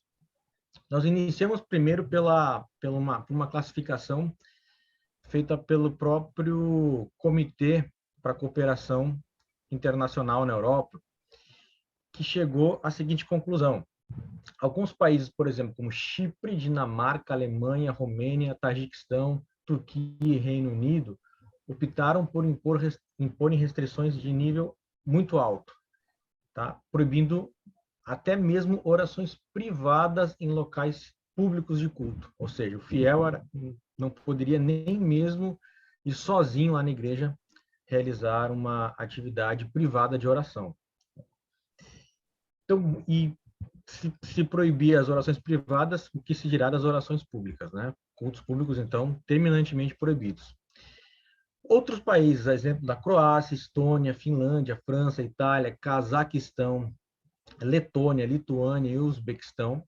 nós iniciamos primeiro por uma classificação feita pelo próprio Comitê para a Cooperação Internacional na Europa, que chegou à seguinte conclusão. Alguns países, por exemplo, como Chipre, Dinamarca, Alemanha, Romênia, Tajiquistão, Turquia e Reino Unido, optaram por imporem restrições de nível muito alto, tá? Proibindo até mesmo orações privadas em locais públicos de culto. Ou seja, o fiel não poderia nem mesmo ir sozinho lá na igreja realizar uma atividade privada de oração. Então, e se proibir as orações privadas, o que se dirá das orações públicas, né? Cultos públicos, então, terminantemente proibidos. Outros países, a exemplo da Croácia, Estônia, Finlândia, França, Itália, Cazaquistão, Letônia, Lituânia e Uzbequistão,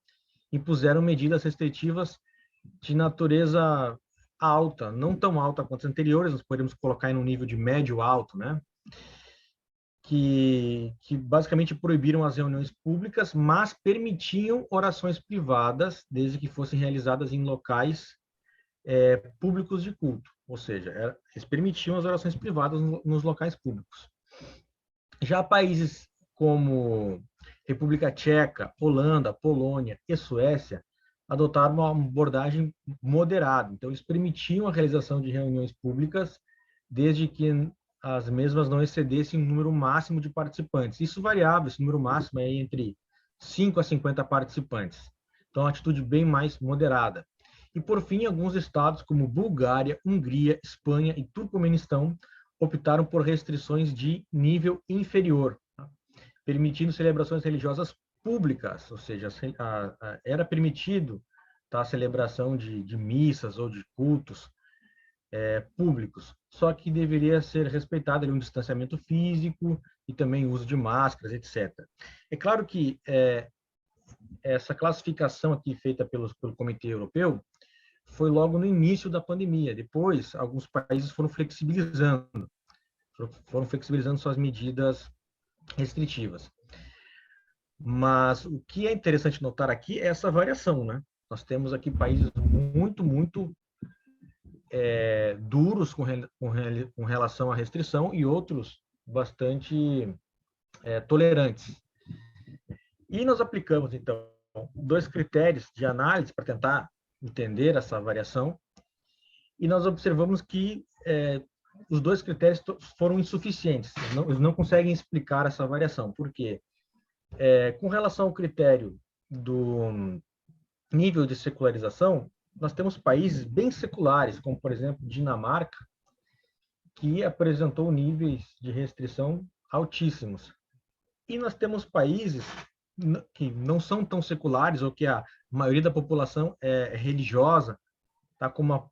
impuseram medidas restritivas de natureza alta, não tão alta quanto as anteriores, nós podemos colocar em um nível de médio alto, né? Que basicamente proibiram as reuniões públicas, mas permitiam orações privadas, desde que fossem realizadas em locais públicos de culto. Ou seja, eles permitiam as orações privadas nos locais públicos. Já países como República Tcheca, Holanda, Polônia e Suécia adotaram uma abordagem moderada. Então, eles permitiam a realização de reuniões públicas, desde que as mesmas não excedessem um número máximo de participantes. Isso variava, esse número máximo é entre 5 a 50 participantes. Então, uma atitude bem mais moderada. E, por fim, alguns estados, como Bulgária, Hungria, Espanha e Turcomenistão, optaram por restrições de nível inferior, tá? Permitindo celebrações religiosas públicas, ou seja, era permitido, tá, a celebração de missas ou de cultos públicos, só que deveria ser respeitado ali um distanciamento físico e também o uso de máscaras, etc. É claro que essa classificação aqui feita pelo Comitê Europeu foi logo no início da pandemia. Depois, alguns países foram flexibilizando suas medidas restritivas. Mas o que é interessante notar aqui é essa variação, né? Nós temos aqui países muito duros com relação à restrição e outros bastante tolerantes. E nós aplicamos, então, 2 critérios de análise para tentar entender essa variação, e nós observamos que os 2 critérios foram insuficientes, eles não conseguem explicar essa variação. Por quê? Com relação ao critério do nível de secularização, nós temos países bem seculares, como, por exemplo, Dinamarca, que apresentou níveis de restrição altíssimos. E nós temos países que não são tão seculares, ou que a maioria da população é religiosa, tá? Como,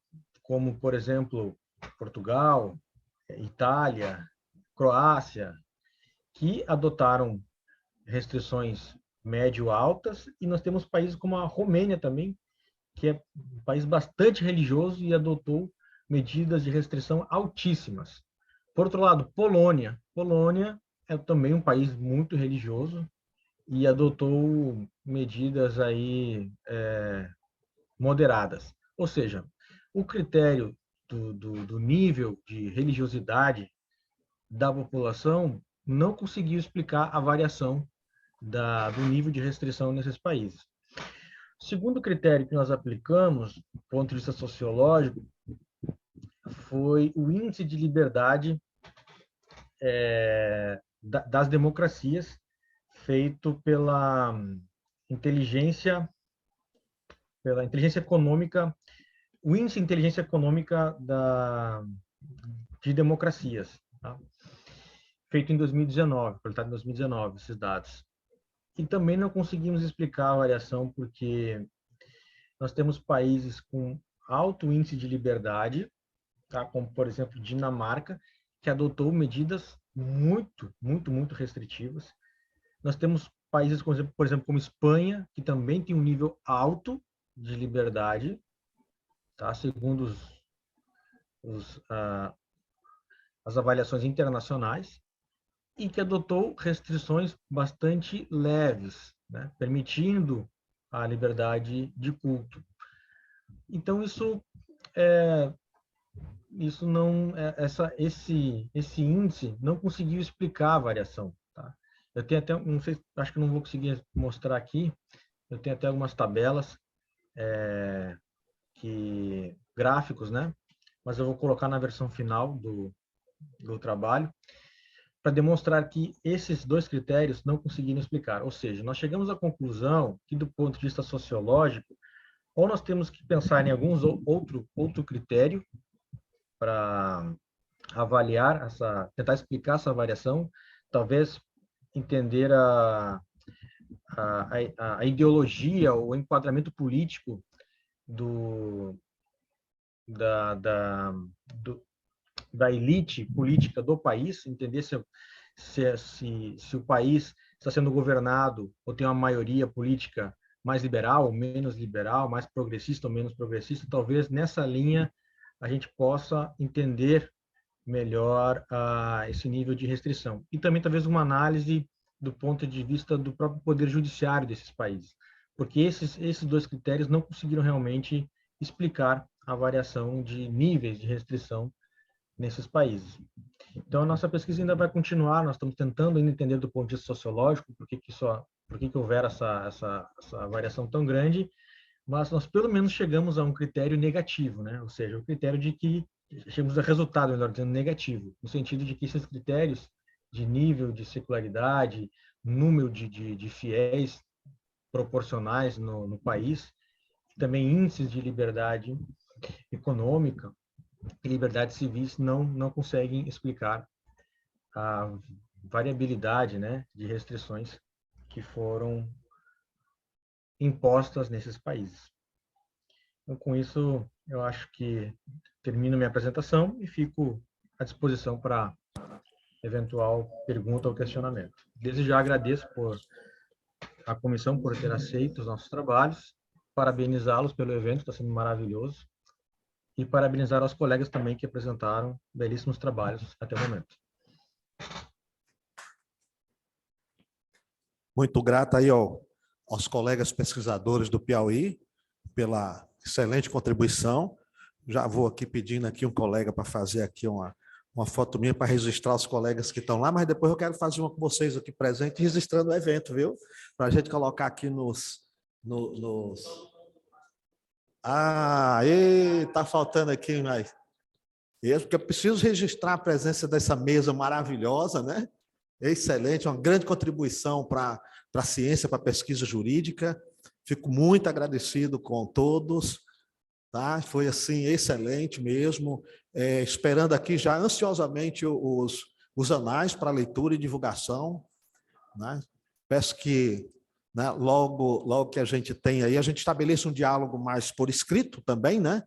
por exemplo, Portugal, Itália, Croácia, que adotaram restrições médio-altas, e nós temos países como a Romênia também, que é um país bastante religioso e adotou medidas de restrição altíssimas. Por outro lado, Polônia. Polônia é também um país muito religioso e adotou medidas aí moderadas. Ou seja, o critério do nível de religiosidade da população não conseguiu explicar a variação do nível de restrição nesses países. O segundo critério que nós aplicamos, do ponto de vista sociológico, foi o índice de liberdade das democracias, feito pela inteligência econômica, o índice de inteligência econômica de democracias, tá? Feito em 2019, coletado em 2019, esses dados. E também não conseguimos explicar a variação porque nós temos países com alto índice de liberdade, tá? Como, por exemplo, Dinamarca, que adotou medidas muito restritivas. Nós temos países, por exemplo, como Espanha, que também tem um nível alto de liberdade, tá? Segundo as avaliações internacionais, e que adotou restrições bastante leves, né? Permitindo a liberdade de culto. Então, esse índice não conseguiu explicar a variação, tá? Eu tenho até, não sei, acho que não vou conseguir mostrar aqui, eu tenho até algumas tabelas, gráficos, né? Mas eu vou colocar na versão final do trabalho, para demonstrar que esses 2 critérios não conseguiram explicar. Ou seja, nós chegamos à conclusão que, do ponto de vista sociológico, ou nós temos que pensar em alguns outro critério para avaliar tentar explicar essa variação, talvez entender a ideologia ou o enquadramento político da elite política do país, entender se o país está sendo governado ou tem uma maioria política mais liberal ou menos liberal, mais progressista ou menos progressista. Talvez nessa linha a gente possa entender melhor esse nível de restrição. E também talvez uma análise do ponto de vista do próprio poder judiciário desses países, porque esses 2 critérios não conseguiram realmente explicar a variação de níveis de restrição nesses países. Então, a nossa pesquisa ainda vai continuar, nós estamos tentando ainda entender do ponto de vista sociológico por que houver essa variação tão grande, mas nós pelo menos chegamos a um critério negativo, né? Ou seja, o critério de que chegamos a resultado, melhor dizendo, negativo, no sentido de que esses critérios de nível de secularidade, número de fiéis proporcionais no país, também índices de liberdade econômica e liberdades civis não conseguem explicar a variabilidade, né, de restrições que foram impostas nesses países. Então, com isso, eu acho que termino minha apresentação e fico à disposição para eventual pergunta ou questionamento. Desde já agradeço a comissão por ter aceito os nossos trabalhos, parabenizá-los pelo evento, está sendo maravilhoso, e parabenizar aos colegas também que apresentaram belíssimos trabalhos até o momento. Muito grato aí aos colegas pesquisadores do Piauí pela excelente contribuição. Já vou aqui pedindo aqui um colega para fazer aqui uma foto minha para registrar os colegas que estão lá, mas depois eu quero fazer uma com vocês aqui presente, registrando o evento, viu? Para a gente colocar aqui nos... Ah, está faltando aqui mais. Isso, porque eu preciso registrar a presença dessa mesa maravilhosa, né? Excelente, uma grande contribuição para a ciência, para a pesquisa jurídica. Fico muito agradecido com todos, tá? Foi assim excelente mesmo. Esperando aqui já ansiosamente os anais para leitura e divulgação, né? Peço que, né, logo que a gente tem aí, a gente estabeleça um diálogo mais por escrito também, né?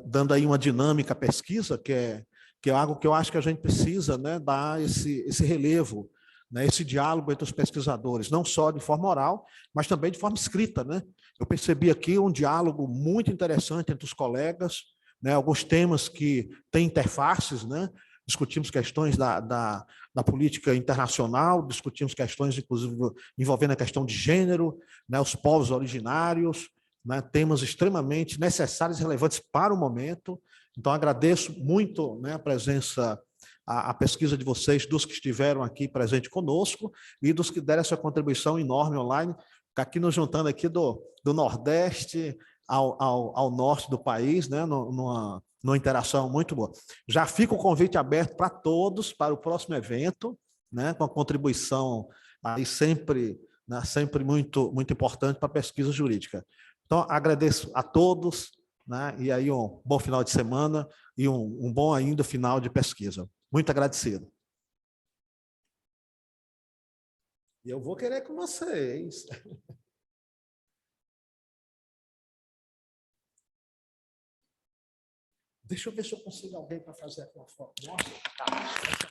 Dando aí uma dinâmica à pesquisa, que é algo que eu acho que a gente precisa, né, dar esse relevo, né, esse diálogo entre os pesquisadores, não só de forma oral, mas também de forma escrita, né? Eu percebi aqui um diálogo muito interessante entre os colegas, né, alguns temas que têm interfaces, né? Discutimos questões da política internacional, discutimos questões, inclusive, envolvendo a questão de gênero, né, os povos originários, né, temas extremamente necessários e relevantes para o momento. Então, agradeço muito, né, a presença, a pesquisa de vocês, dos que estiveram aqui presente conosco e dos que deram essa contribuição enorme online, aqui nos juntando aqui do Nordeste ao Norte do país, né, numa interação muito boa. Já fica o convite aberto para todos para o próximo evento, né, com a contribuição aí sempre, né, sempre muito importante para a pesquisa jurídica. Então, agradeço a todos, né, e aí um bom final de semana e um bom ainda final de pesquisa. Muito agradecido. E eu vou querer com vocês. Deixa eu ver se eu consigo alguém para fazer uma foto. Nossa, tá.